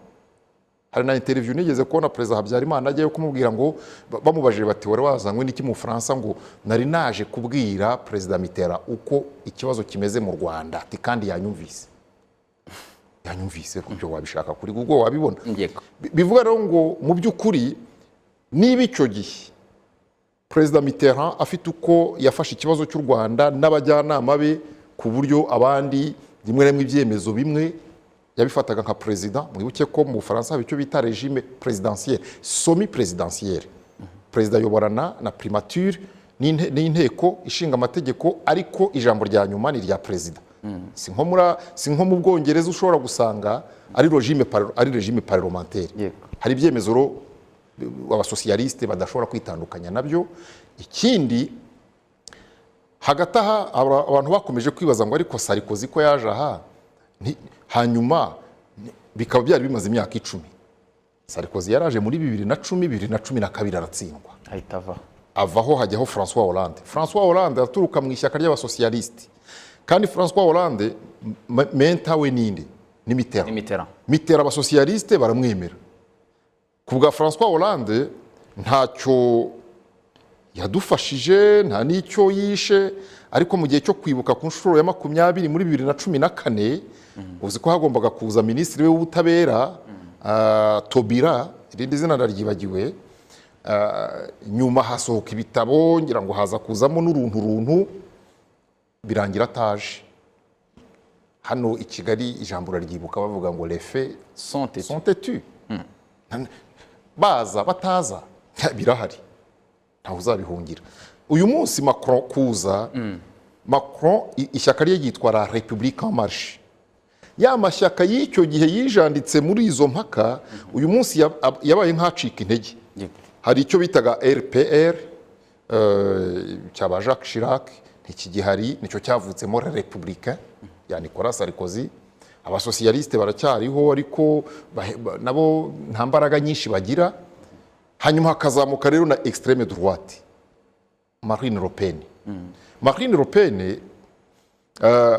Hari na interview nigeze kubona perezida Habyarimana ajyayo kumubwira ngo, bamubajije bati wari wazanywe n'iki mu Faransa, ngo nari naje kubwira perezida Mitterrand uko ikibazo kimeze mu Rwanda, ati kandi yanyumvise kubyo wabishaka kuri Google wabibona. Bivuga rero ngo mu by'ukuri niba icyo gihe perezida Mitterrand afite uko yafashe ikibazo cy'u Rwanda n'abajyanama be ku buryo abandi rimwe rimwe ibyemezo bimwe yabifataga nka perezida. Mwibuke ko mu Bufaransa haba icyo bita regime présidentielle, semi présidentielle. Perezida ayoborana na primature n'inteko ishinga amategeko, ariko ijambo rya nyuma ni rya perezida. Si nko mu Bwongereza ushobora gusanga ari regime parlementaire. Hari ibyemezo abasosiyaliste badashobora kwitandukanya nabyo. Ikindi hagati aha abantu bakomeje kwibaza ngo ariko Sarkozy ko yaje aha hanyuma bikaba byari bimaze imyaka 10. Sarkozy yaraje muri 2012 aratsindwa, ahita avaho hajyaho François Hollande. François Hollande aturuka mu ishyaka ry'abasosiyaliste, kandi François Hollande menta we ninde ni Mitterrand. Abasosiyaliste baramwemera. Ku bwa François Hollande ntacyo yadufashije, nta n'icyo yishe, ariko mu gihe cyo kwibuka ku nshuro ya 20 muri 2014 uzi ko hagombaga kuza minisitiri w'ubutabera Tobira, irindi zina naryibagiwe, nyuma hasohoka ibitabo ngira ngo haza kuzamo n'uruntu birangira ataje. Hano i Kigali ijambo raryibuka bavuga ngo les faits sont têtus. Baza bataza birahari, ntaho uzabihungira. Uyu munsi Macron kuza, Macron ishyaka rye ryitwa la République en marche. Ya mashyaka y'icyo gihe yijanditse muri izo mpaka uyu munsi yabaye nk'acika intege. Hari icyo bitaga RPR cyaba Jacques Chirac, ntikigihari, nicyo cyavutsemo la République ya Nicolas Sarkozy. Abasosiyaliste baracyariho, ariko nabo nta mbaraga nyinshi bagira. Hanyuma hakazamuka rero na extrême droite, Marine Le Pen. Marine Le Pen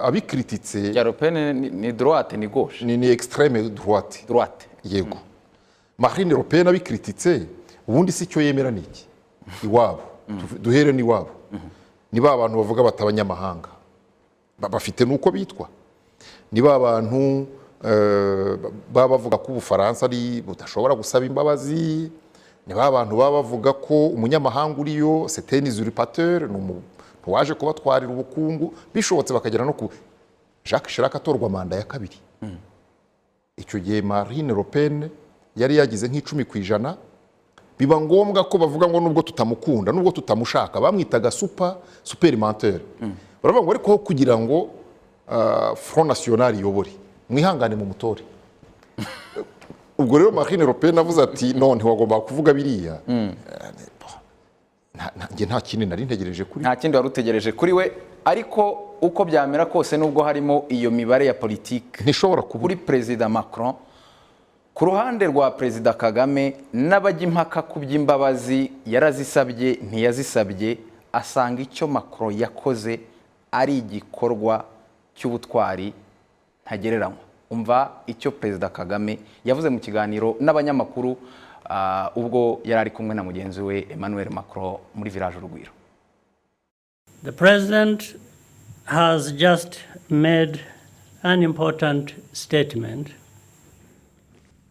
abikrititse ya Le Pen ni droite ni gauche, ni extrême droite. Yego. Marine Le Pen abikrititse ubundi si cyo yemera niki iwabo. Duhere ni wabo. Ni ba bantu bavuga batabanyamahanga bafite nuko bitwa. Ni ba bantu baba bavuga ko Ubufaransa ari budashobora gusaba imbabazi. Ni ba bantu baba bavuga ko umunyamahanga uriyo c'est un usurpateur, waje kubatwarira ubukungu, bishobotse bakagera no ku Jacques Chirac atorwa manda ya kabiri. Icyo gihe Marine Le Pen yari yagize nk'10%, biba ngombwa ko bavuga ngo nubwo tutamukunda, nubwo tutamushaka, bamwitaga super menteur. Baravuga ngo ariko kugira ngo Front National yobore, mwihangane mu mutore. Ubwo rero Marine Le Pen avuze ati none wagomba kuvuga biriya. Nta kindi nari ntegereje kuri, nta kindi wari utegereje kuri we, ariko uko byamera kose nubwo harimo iyo mibare ya politiki ntishobora kuba kuri Perezida Macron, ku ruhande rwa Perezida Kagame n'abajya impaka ku by'imbabazi yarazisabye ntiyazisabye, asanga icyo Macron yakoze ari igikorwa cy'ubutwari ntagereranywa. Umva icyo Perezida Kagame yavuze mu kiganiro n'abanyamakuru ubwo yari ari kumwe na mugenzi we Emmanuel Macron muri Village Urugwiro. The president has just made an important statement.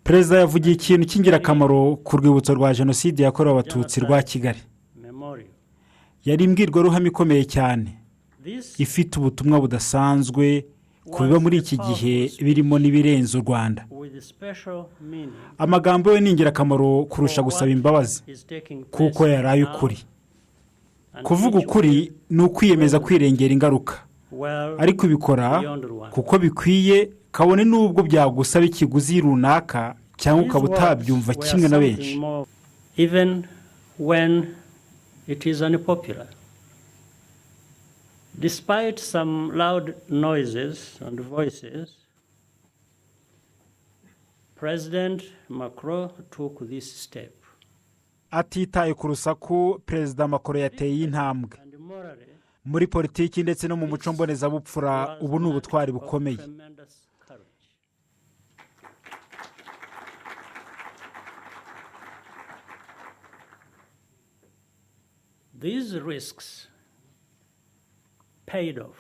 Perezida yavugiye ikintu cy'ingirakamaro ku rwibutso rwa jenoside yakorewe abatutsi rwa Kigali. Yari imbwirwaruhame ikomeye cyane, ifite ubutumwa budasanzwe ku biba muri iki gihe birimo n'ibirenze u Rwanda. Amagambo ye ni ingirakamaro kurusha gusaba imbabazi, kuko yari ay'ukuri. Kuvuga ukuri ni ukwiyemeza kwirengera ingaruka, ariko ubikora kuko bikwiye, kabone n'ubwo byagusaba ikiguzi runaka cyangwa ukaba utabyumva kimwe na benshi. Even when it is unpopular. Despite some loud noises and voices, President Macron took this step. Atitaye ku rusaku, Perezida Macron yateye intambwe muri politiki ndetse no mu muco mbonezabupfura. Ubu ni ubutwari bukomeye. These risks paid off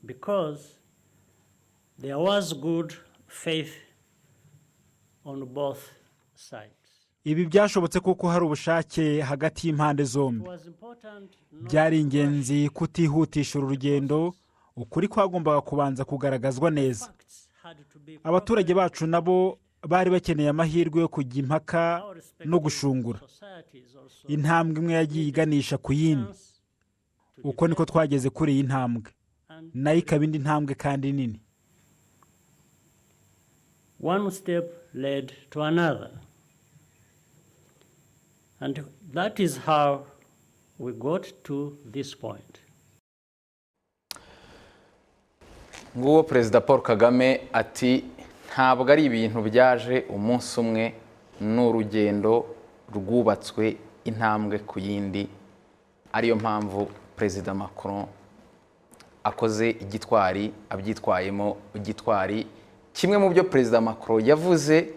because there was good faith on both sides. Ibi byashobotse kuko hari ubushake hagati y'impande zombi. Byari ingenzi kutihutisha urugendo, ukuri kwagombaga kubanza kugaragazwa neza. abaturage bacu nabo bari bakeneye amahirwe yo kujya impaka no gushungura. Intambwe imwe yagiye iganisha ku yindi. Uko niko twageze kuri iyi ntambwe, nayo ikaba indi ntambwe kandi nini. One step led to another. And that is how we got to this point. Nguwo Perezida Paul Kagame ati ntabwo ari ibintu byaje umunsi umwe, n'urugendo rwubatswe intambwe ku yindi. Ariyo mpamvu Perezida Macron akoze igitwari, abyitwayemo igitwari. Kimwe mu byo Perezida Macron yavuze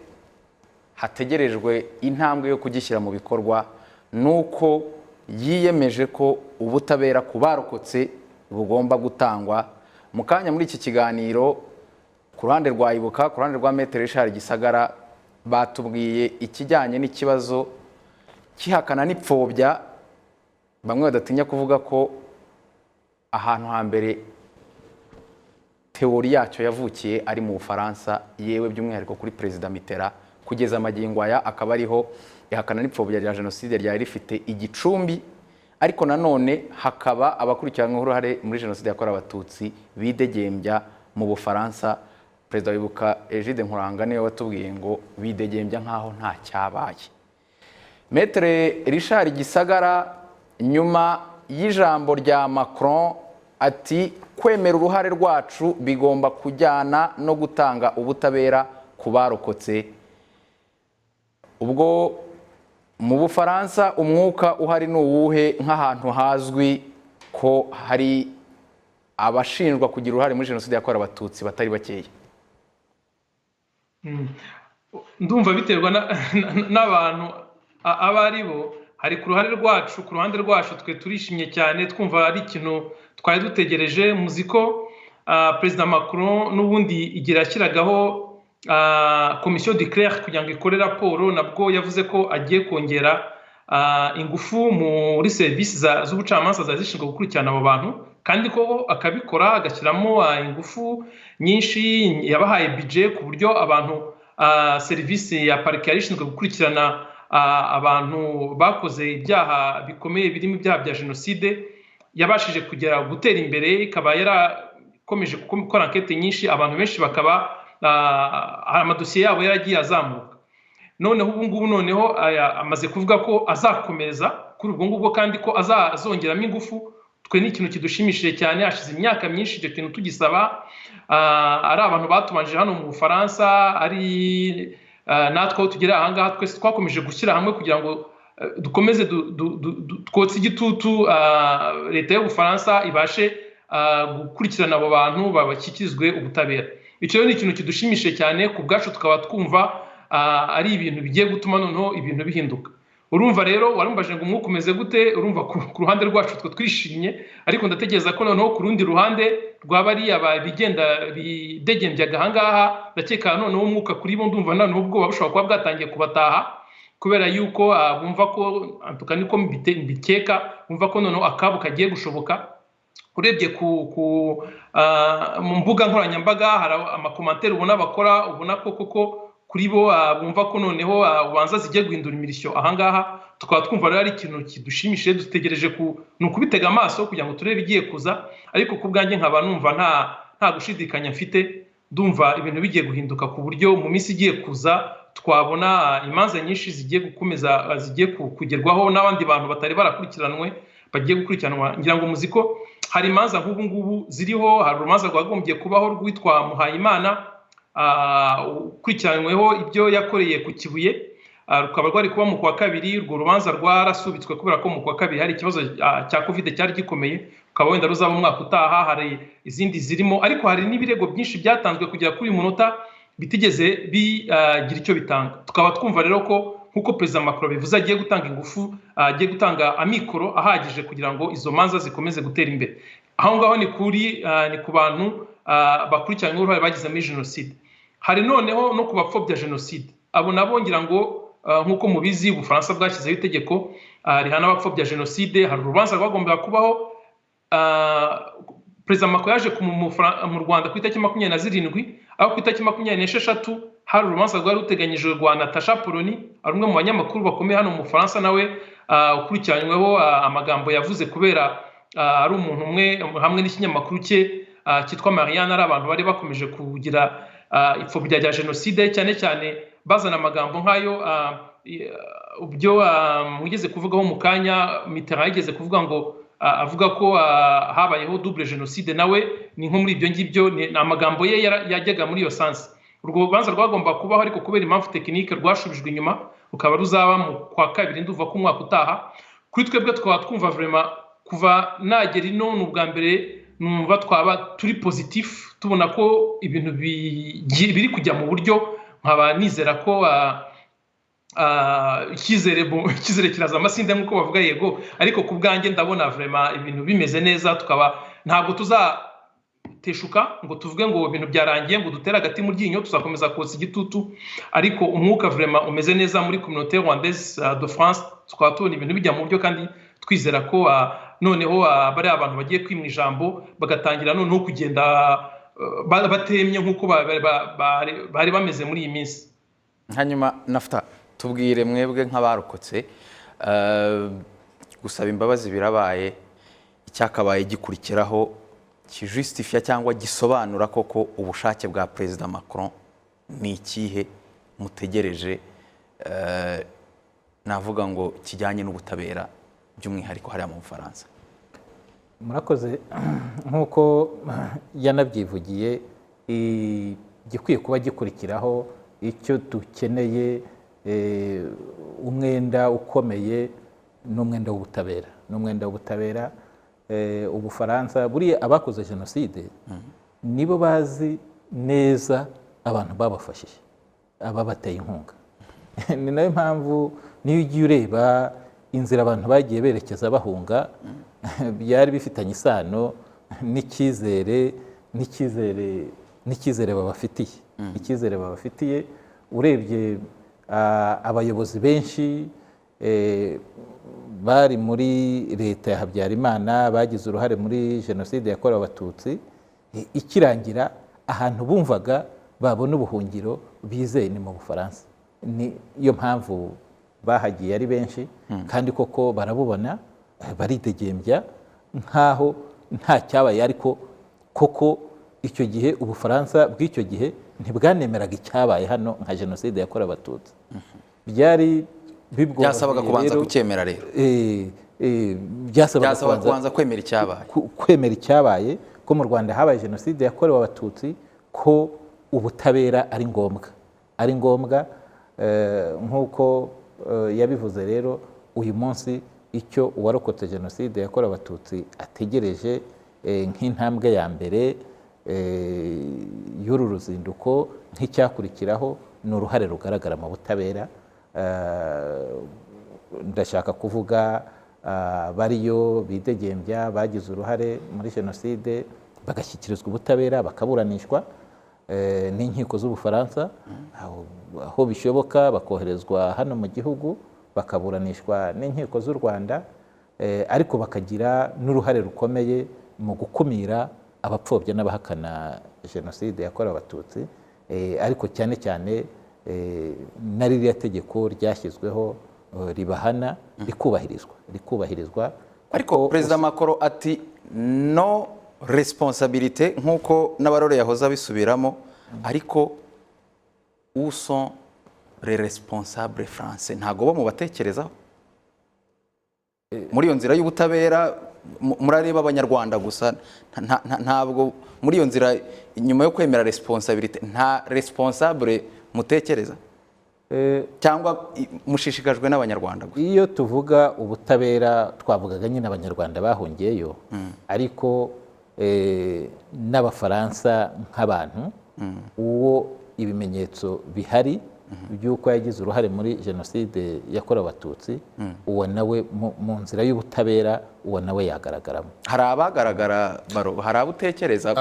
hategerejwe intambwe yo kugishyira mu bikorwa, nuko yiyemeje ko ubutabera ku barokotse bugomba gutangwa. Mu kanya muri iki kiganiro ku ruhande rwa Ibuka, ku ruhande rwa Maître Richard Gisagara, batubwiye ikijyanye n'ikibazo kihakana n'ipfobya. Bamwe badatinya kuvuga ko ahantu hambere teori yacyo yavukiye ari mu Bufaransa, yewe by'umwihariko kuri Perezida Mitterrand, kugeza amagingo aya akaba ariho ihakana n'ipfobya rya jenoside ryari rifite igicumbi. Ariko nanone hakaba abakurikiranyweho uruhare muri jenoside yakorewe Abatutsi bidegembya mu Bufaransa. Perezida w'Ibuka Egide Nkuranga niwe watubwiye ngo bidegembya nkaho nta cyabaye. Maître Richard Gisagara, nyuma y'ijambo rya Macron, ati kwemera uruhare rwacu bigomba kujyana no gutanga ubutabera ku barokotse. Ubwo mu Bufaransa umwuka uhari n'uwuhe, nk'ahantu hazwi ko hari abashinjwa kugira uruhare muri jenoside yakorewe Abatutsi batari bakeya? Ndumva biterwa n'abantu abari bo. Hari ku ruhande rwacu, ku ruhande rwacu twe turishimye cyane, twumva ari ikintu twari dutegereje. Muziko Perezida Macron n'ubundi igira yashyiragaho komisiyo de Clerc kugira ngo ikore raporo, nabwo yavuze ko agiye kongera ingufu muri serivisi z'ubucamanza zishinzwe gukurikirana abo bantu, kandi ko akabikora agashyiramo ingufu nyinshi. Yabahaye budget ku buryo abantu serivisi ya parike yari ishinzwe gukurikirana abantu bakoze ibyaha bikomeye birimo ibyaha bya jenoside yabashije kugera gutera imbere, ikaba yarakomeje gukora enquête nyinshi, abantu benshi bakaba amadosiye yabo yaragiye azamuka. Noneho ubu ngubu noneho amaze kuvuga ko azakomeza kuri ubwo ngubwo kandi ko azongeramo ingufu. Twe ni ikintu kidushimishije cyane, hashize imyaka myinshi icyo kintu tugisaba. Ari abantu batubanjije hano mu Bufaransa, ari natwe aho tugera aha ngaha, twese twakomeje gushyira hamwe kugira ngo dukomeze twotse igitutu leta y'Ubufaransa ibashe gukurikirana abo bantu babashyikirizwe ubutabera. Icyo ni ikintu kidushimishije cyane ku bwacu, tukaba twumva ari ibintu bigiye gutuma noneho ibintu bihinduka. Urumva rero warumbaje ngo umwuka umeze gute? Urumva ku ruhande rwacu twe twishimye, ariko ndatekereza ko noneho ku rundi ruhande rw'abariya bigenda bidegembyaga aha ngaha, ndakeka noneho umwuka kuri bo ndumva noneho ubwoba bushobora kuba bwatangiye kubataha, kubera yuko bumva ko antuka niko mbikeka, bumva ko noneho akabo kagiye gushoboka. Urebye mu mbuga nkoranyambaga hari amakomantere ubona bakora, ubona ko koko kuri bo bumva ko noneho ubanza zigiye guhindura imirishyo aha ngaha. Tukaba twumva rero ari ikintu kidushimishije, dutegereje ni ukubitega amaso kugira ngo turebe igiye kuza. Ariko ku bwanjye nkaba numva nta gushidikanya mfite, ndumva ibintu bigiye guhinduka ku buryo mu minsi igiye kuza twabona imanza nyinshi zigiye gukomeza, zigiye kugerwaho n'abandi bantu batari barakurikiranwe bagiye gukurikiranwa. Ngira ngo muziko hari imanza nk'ubu ngubu ziriho. Hari urubanza rwagombye kubaho rwitwa Muhayimana ukurikiranyweho ibyo yakoreye ku Kibuye, rukaba rwari kuba mu kwa kabiri. Urwo rubanza rwarasubitswe kubera ko mu kwa kabiri hari ikibazo cya covid cyari gikomeye, ukaba wenda ruzaba umwaka utaha. Hari izindi zirimo, ariko hari n'ibirego byinshi byatanzwe kugera kuri uyu munota bitigeze bigira icyo bitanga. Tukaba twumva rero ko nk'uko Perezida Macron bivuze agiye gutanga ingufu, agiye gutanga amikoro ahagije kugira ngo izo manza zikomeze gutera imbere. Aho ngaho ni ku bantu bakurikiranyweho uruhare bagize muri jenoside. Hari noneho no ku bapfobya jenoside, abo nabo ngira ngo nk'uko mubizi Ubufaransa bwashyizeho itegeko rihana abapfobya jenoside. Hari urubanza rwagombaga kubaho, Perezida Macron yaje mu Rwanda ku itariki 27 aho ku itariki 26 hari urubanza rwari ruteganyijwe rwa Natasha Polony, ari umwe mu banyamakuru bakomeye hano mu Bufaransa, nawe ukurikiranyweho amagambo yavuze kubera ari umuntu umwe hamwe n'ikinyamakuru cye cyitwa Marianne, ari abantu bari bakomeje kugira ipfobya rya jenoside, cyane cyane bazana amagambo nk'ayo ubyo mwigeze kuvugaho mu kanya. Mitterrand yigeze kuvuga ngo avuga ko habayeho double jenoside, nawe ni nko muri ibyo ngibyo, ni amagambo ye yajyaga muri iyo sansi. Urwo rubanza rwagomba kubaho, ariko kubera impamvu tekinike rwashubijwe inyuma, rukaba ruzaba mu kwa kabiri nduva ku mwaka utaha. Kuri twebwe twaba twumva vraiment kuva nagera ino ni ubwa mbere numva twaba turi positif, tubona ko ibintu biri kujya mu buryo, nkaba nizera ko icyizere kiraza amasinde nk'uko bavuga, yego, ariko ku bwanjye ndabona vraiment ibintu bimeze neza. Tukaba ntabwo tuzateshuka ngo tuvuge ngo ibintu byarangiye, ngo dutere agati mu ryinyo, tuzakomeza kotsa igitutu, ariko umwuka vraiment umeze neza muri communauté rwandaise de France. Tukaba tubona ibintu bijya mu buryo, kandi twizera ko noneho bari abantu bagiye kwimwa ijambo, bagatangira noneho kugenda batemye nk'uko bari bameze muri iyi minsi. Hanyuma Nafuta, tubwire mwebwe nk'abarokotse, gusaba imbabazi birabaye, icyakabaye gikurikiraho kijustifia cyangwa gisobanura koko ubushake bwa Perezida Macron ni ikihe mutegereje, navuga ngo kijyanye n'ubutabera by'umwihariko hariya mu Bufaransa? Murakoze. Nk'uko yanabyivugiye, gikwiye kuba gikurikiraho icyo dukeneye, umwenda ukomeye n'umwenda w'ubutabera, n'umwenda w'ubutabera. Ubufaransa buriya abakoze jenoside nibo bazi neza abantu babafashije, ababateye inkunga. Ni nayo mpamvu niyo ugiye ureba inzira abantu bagiye berekeza bahunga, byari bifitanye isano n'icyizere babafitiye, icyizere babafitiye. Urebye abayobozi benshi bari muri leta ya Habyarimana bagize uruhare muri jenoside yakorewe Abatutsi, ikirangira ahantu bumvaga babona ubuhungiro bizeye ni mu Bufaransa. Niyo mpamvu bahagiye ari benshi, kandi koko barabubona, baridegembya nkaho nta cyabaye. Ariko koko icyo gihe Ubufaransa bw'icyo gihe ntibwanemeraga icyabaye hano nka jenoside yakorewe Abatutsi. Byari byasabaga kubanza kucyemera rero, byasabaga kubanza kwemera icyabaye, kwemera icyabaye, ko mu Rwanda habaye jenoside yakorewe Abatutsi, ko ubutabera ari ngombwa, ari ngombwa. Nk'uko yabivuze rero, uyu munsi icyo uwarokotse jenoside yakorewe Abatutsi ategereje nk'intambwe ya mbere y'uru ruzinduko, nk'icyakurikiraho, ni uruhare rugaragara mu butabera. Ndashaka kuvuga bariyo bidegembya, bagize uruhare muri jenoside, bagashyikirizwa ubutabera, bakaburanishwa n'inkiko z'Ubufaransa, aho bishoboka bakoherezwa hano mu gihugu bakaburanishwa n'inkiko z'u Rwanda, ariko bakagira n'uruhare rukomeye mu gukumira abapfobya n'abahakana jenoside yakorewe Abatutsi. Ariko cyane cyane na ririya tegeko ryashyizweho ribahana rikubahirizwa. Ariko Perezida Macron ati no responsabilité, nk'uko n'abarore yahoze abisubiramo, ariko où sont les responsables français? Ntago bo mubatekerezaho muri iyo nzira y'ubutabera? Murareba abanyarwanda gusa, ntabwo muri iyo nzira nyuma yo kwemera responsabilité nta responsable mutekereza, cyangwa mushishikajwe n'abanyarwanda gusa? Iyo tuvuga ubutabera twavugaga nyine abanyarwanda bahungiyeyo, ariko n'abafaransa nk'abantu, uwo ibimenyetso bihari by'uko yagize uruhare muri jenoside yakorewe Abatutsi, uwo nawe mu nzira y'ubutabera, uwo nawe yagaragaramo. Hari abagaragara, hari abo utekereza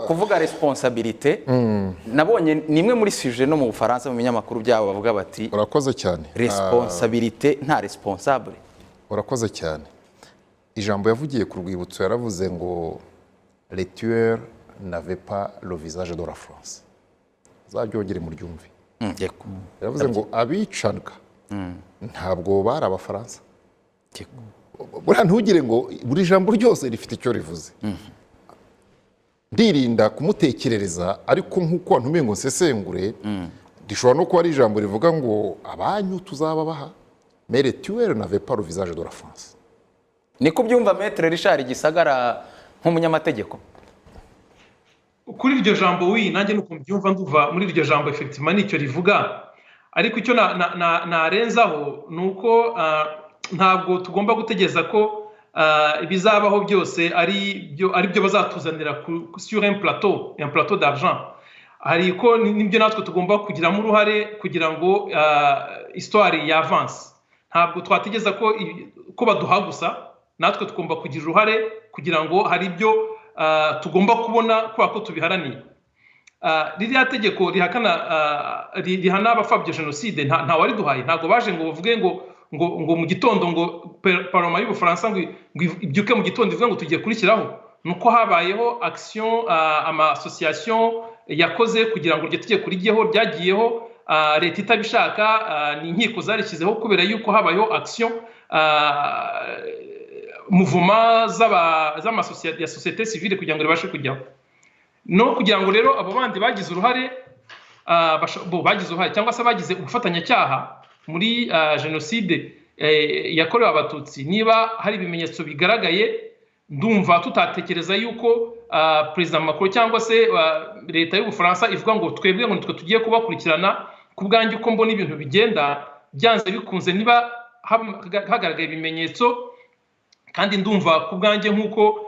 kuvuga responsabilité? Nabonye nimwe muri sujet no mu Bufaransa mu binyamakuru byabo bavuga bati urakoze cyane, responsabilité nta responsable. Urakoze cyane. Ijambo yavugiye ku rwibutso yaravuze ngo les tueurs n'avaient pas le visage de la France. zaryongere mu ryumve yaravuze ngo abicaga ntabwo bari abafaransa buriya ntugire ngo buri jambo ryose rifite icyo rivuze ndirinda kumutekerereza ariko nk'uko wantumiye ngo nsesengure rishobora no kuba ari ijambo rivuga ngo abanyu tuzababaha mais les tueurs n'avaient pas le visage de la France. niko byumva Maître Richard Gisagara nk'umunyamategeko. Kuri iryo jambo nanjye nuko mbyumva nduva muri iryo jambo effectivement nicyo rivuga, ariko icyo narenzaho nuko ntabwo tugomba gutegereza ko ibizabaho byose ari byo bazatuzanira sur un plateau d'argent. Ariko nibyo natwe tugomba kugiramo uruhare kugira ngo histoire y'avance. Ntabwo twategeza ko baduha gusa, natwe tugomba kugira uruhare kugira ngo hari ibyo tugomba kubona kwa ko tubiharaniye. Ririya tegeko rihana abapfobya jenoside nta wari duhaye, ntabwo baje ngo bavuge ngo mu gitondo ngo paroma y'Ubufaransa ngo ibyuke mu gitondo ivuge ngo tugiye kurikiraho. Nuko habayeho action ama association yakoze kugira ngo iryo tegeko rijyeho, ryagiyeho leta itabishaka, ni inkiko zarishyizeho kubera yuko habayeho action mouvement ya société civile kugira ngo ribashe kujyaho. No kugira ngo rero abo bandi bagize uruhare cyangwa se bagize ubufatanyacyaha muri jenoside yakorewe abatutsi, niba hari ibimenyetso bigaragaye, ndumva tutatekereza yuko Perezida Macron cyangwa se leta y'Ubufaransa ivuga ngo twebwe ngo nitwe tugiye kubakurikirana. Ku bwanjye uko mbona ibintu bigenda, byanze bikunze niba hagaragaye ibimenyetso, kandi ndumva ku bwanjye nk'uko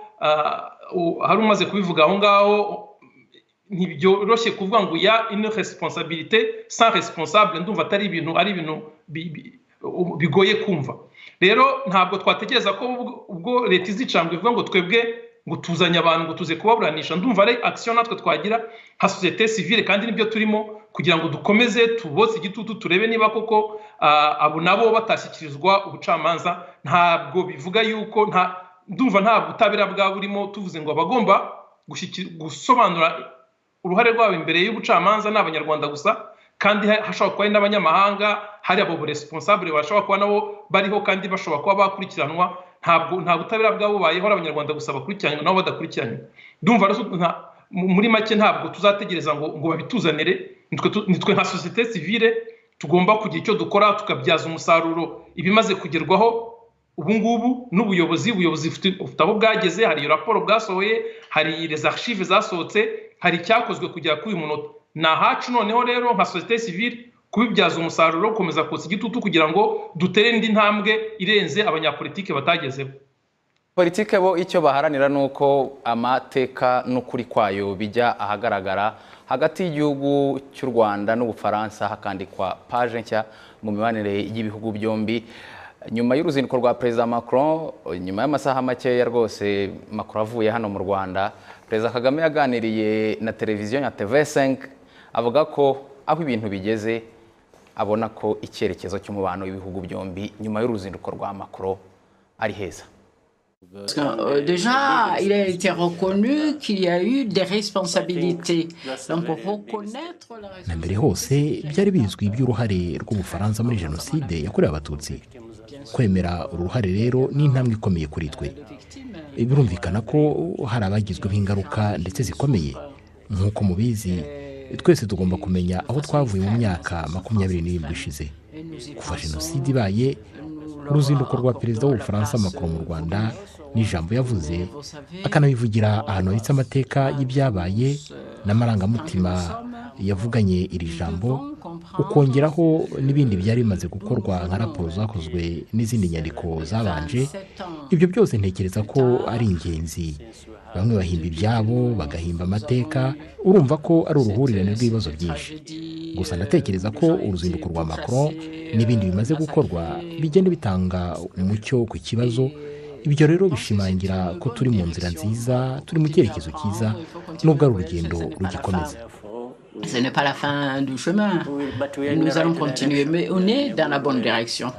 hari umaze kubivuga aho ngaho, ntibyoroshye kuvuga ngo ya une responsabilité sans responsable. Ndumva atari ibintu bigoye kumva. Rero ntabwo twatekereza ko ubwo leta izicambwe ivuga ngo twebwe ngo tuzanye abantu ngo tuze kubaburanisha. Ndumva ari action natwe twagira nka société civile, kandi nibyo turimo kugira ngo dukomeze tubotse igitutu, turebe niba koko abo nabo batashyikirizwa ubucamanza. Ntabwo bivuga yuko ndumva nta butabera bwa burimo tuvuze ngo abagomba gusobanura uruhare rwabo imbere y'ubucamanza n'abanyarwanda gusa, kandi hashobora kuba n'abanyamahanga, hari abo responsable bashobora kuba nabo bariho kandi bashobora kuba bakurikiranwa. Nta butabera bwabubayeho ari abanyarwanda gusa bakurikiranywe nabo badakurikiranywe. Ndumva muri make ntabwo tuzategereza ngo babituzanire. Nitwe nka société civile tugomba kugira icyo dukora, tukabyaza umusaruro ibimaze kugerwaho ubu ngubu n'ubuyobozi bufite aho bwageze. Hari iyo raporo bwasohoye, hari les archives zasohotse, hari icyakozwe kugera kuri uyu munota. Ni ahacu noneho rero nka société civile kubibyaza umusaruro, gukomeza kotsa igitutu kugira ngo dutere indi ntambwe irenze abanyapolitike batagezeho. Politike bo icyo baharanira nuko amateka n'ukuri kwayo bijya ahagaragara hagati y'igihugu cy'u Rwanda n'Ubufaransa, hakandikwa page nshya mu mibanire y'ibihugu byombi. Nyuma y'uruzinduko rwa Perezida Macron, nyuma y'amasaha makeya rwose Macron avuye hano mu Rwanda, Perezida Kagame yaganiriye na televiziyo ya TV5 avuga ko aho ibintu bigeze abona ko icyerekezo cy'umubano w'ibihugu byombi nyuma y'uruzinduko rwa Macron ari heza. Déjà, il a été reconnu qu'il y a eu des responsabilités. Donc, reconnaître la responsabilité. Na mbere hose byari bizwi iby'uruhare rw'Ubufaransa muri jenoside yakorewe abatutsi. Kwemera uruhare rero ni intambwe ikomeye kuri twe. Birumvikana ko hari abagizweho ingaruka ndetse zikomeye. Nk'uko mubizi, twese tugomba kumenya aho twavuye mu myaka 27 ishize. Kuva jenoside ibaye, uruzinduko rwa Perezida w'Ubufaransa Macron mu Rwanda n'ijambo yavuze, akanabivugira ahantu habitse amateka y'ibyabaye n'amarangamutima yavuganye iri jambo, ukongeraho n'ibindi byari bimaze gukorwa nka raporo zakozwe n'izindi nyandiko zabanje. Ibyo byose ntekereza ko ari ingenzi. Bamwe bahimba ibyabo, bagahimba amateka, urumva ko ari uruhurirane rw'ibibazo byinshi. Gusa ndatekereza ko uruzinduko rwa Macron n'ibindi bimaze gukorwa bigenda bitanga umucyo ku kibazo. Ibyo rero bishimangira ko turi mu nzira nziza, turi mu cyerekezo cyiza, nubwo ari urugendo rugikomeza. Ce n'est pas la fin du chemin. Nous allons continuer, mais on est dans la bonne direction.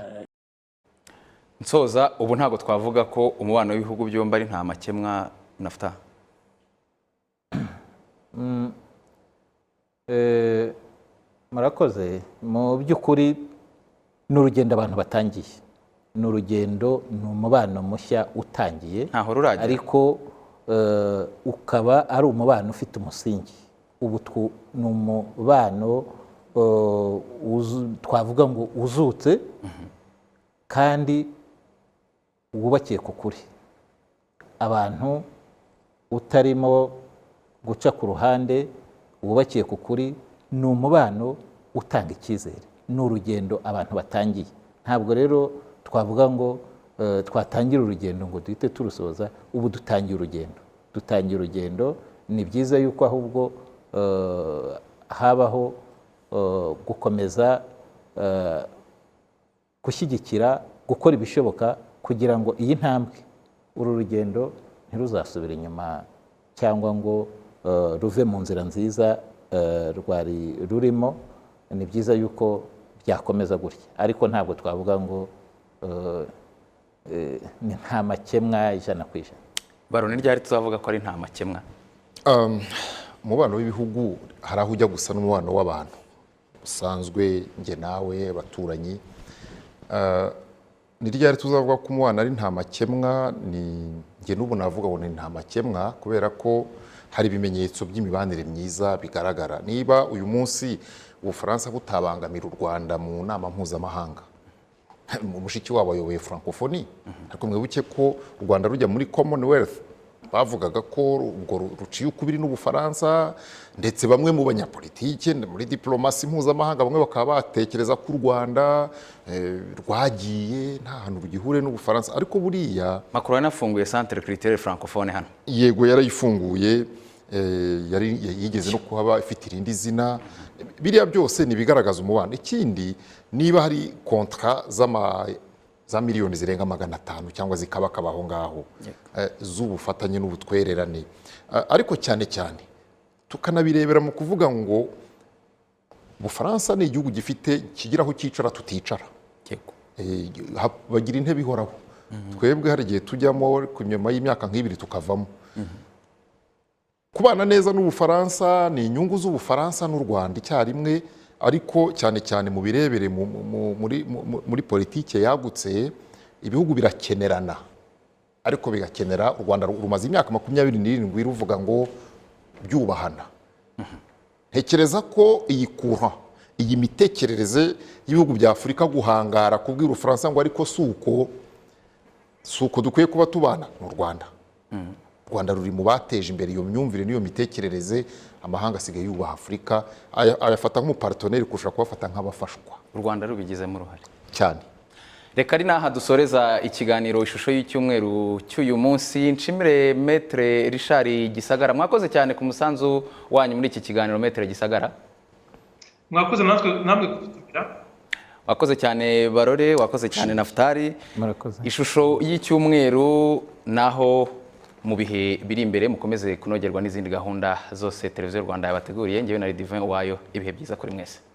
Nsoza, ubu ntago twavuga ko umubano w'ibihugu byombi ari nta makemwa Nafta. murakoze mu by'ukuri ni urugendo abantu batangiye, ni urugendo, ni umubano mushya utangiye, ntaho ruragera, ariko ukaba ari umubano ufite umusingi. Ubu ni umubano twavuga ngo uzutse kandi wubakiye ku kuri, abantu utarimo guca ku ruhande, wubakiye ku kuri. Ni umubano utanga icyizere, ni urugendo abantu batangiye. Ntabwo rero twavuga ngo twatangira urugendo ngo duhite turusoza. Ubu dutangiye urugendo. Ni byiza yuko ahubwo habaho gukomeza gushyigikira, gukora ibishoboka kugira ngo iyi ntambwe, uru rugendo ntiruzasubire inyuma cyangwa ngo ruve mu nzira nziza rwari rurimo. Ni byiza yuko byakomeza gutya, ariko ntabwo twavuga ngo ni nta makemwa 100%. Baro, ni ryari tuzavuga ko ari nta makemwa? Umubano w'ibihugu hari aho ujya gusa n'umubano w'abantu usanzwe, nge nawe, abaturanyi. Ni ryari tuzavuga ko umubano ari nta makemwa? Ni nge n'ubu navuga ngo ni nta makemwa, kubera ko hari ibimenyetso by'imibanire myiza bigaragara. Niba uyu munsi Ubufaransa butabangamira u Rwanda mu nama mpuzamahanga, mushiki wabo ayoboye francophonie, ariko mwibuke ko u Rwanda rujya muri Commonwealth bavugaga ko ubwo ruciye ukubiri n'Ubufaransa, ndetse bamwe mu banyapolitike muri diplomasi mpuzamahanga bamwe bakaba batekereza ko u Rwanda rwagiye nta hantu rugihure n'Ubufaransa. Ariko buriya Macron yanafunguye centre culturelle francophone hano. Yego, yarayifunguye, yigeze no kuhaba ifite irindi zina. Biriya byose ni bigaragaza umubano. Ikindi, niba hari kontra za miliyoni zirenga 500 cyangwa zikabakaba aho ngaho z'ubufatanye n'ubutwererane, ariko cyane cyane tukanabirebera mu kuvuga ngo Ubufaransa ni igihugu gifite kigiraho cyicara tuticara, bagira intebe ihoraho. Twebwe hari igihe tujyamo nyuma y'imyaka nk'ibiri tukavamo. Kubana neza n'Ubufaransa ni inyungu z'Ubufaransa n'u Rwanda icyarimwe, ariko cyane cyane mu birebere muri politike yagutse, ibihugu birakenerana, ariko bigakenera. U Rwanda rumaze imyaka 27 ruvuga ngo byubahana. Ntekereza ko iyi mitekerereze y'ibihugu bya Afurika guhangara kubwira Ubufaransa ngo ariko suko dukwiye kuba tubana mu Rwanda. U Rwanda ruri mu bateje imbere iyo myumvire n'iyo mitekerereze. Amahanga asigaye yubaha Afurika, ayafata nk'umuparteneri kurusha kubafata nk'abafashwa. U Rwanda rubigizemo uruhare cyane. Reka ari naha dusoreza ikiganiro ishusho y'icyumweru cy'uyu munsi. Nshimire Maître Richard Gisagara, mwakoze cyane ku musanzu wanyu muri iki kiganiro. Maître Gisagara, mwakoze namwe kutugira. Wakoze cyane Barore, wakoze cyane Naftali. Murakoze. Ishusho y'icyumweru naho mu bihe biri imbere mukomeze kunogerwa n'izindi gahunda zose Televiziyo Rwanda yabateguriye. Ngewe na Divin Uwayo, ibihe byiza kuri mwese.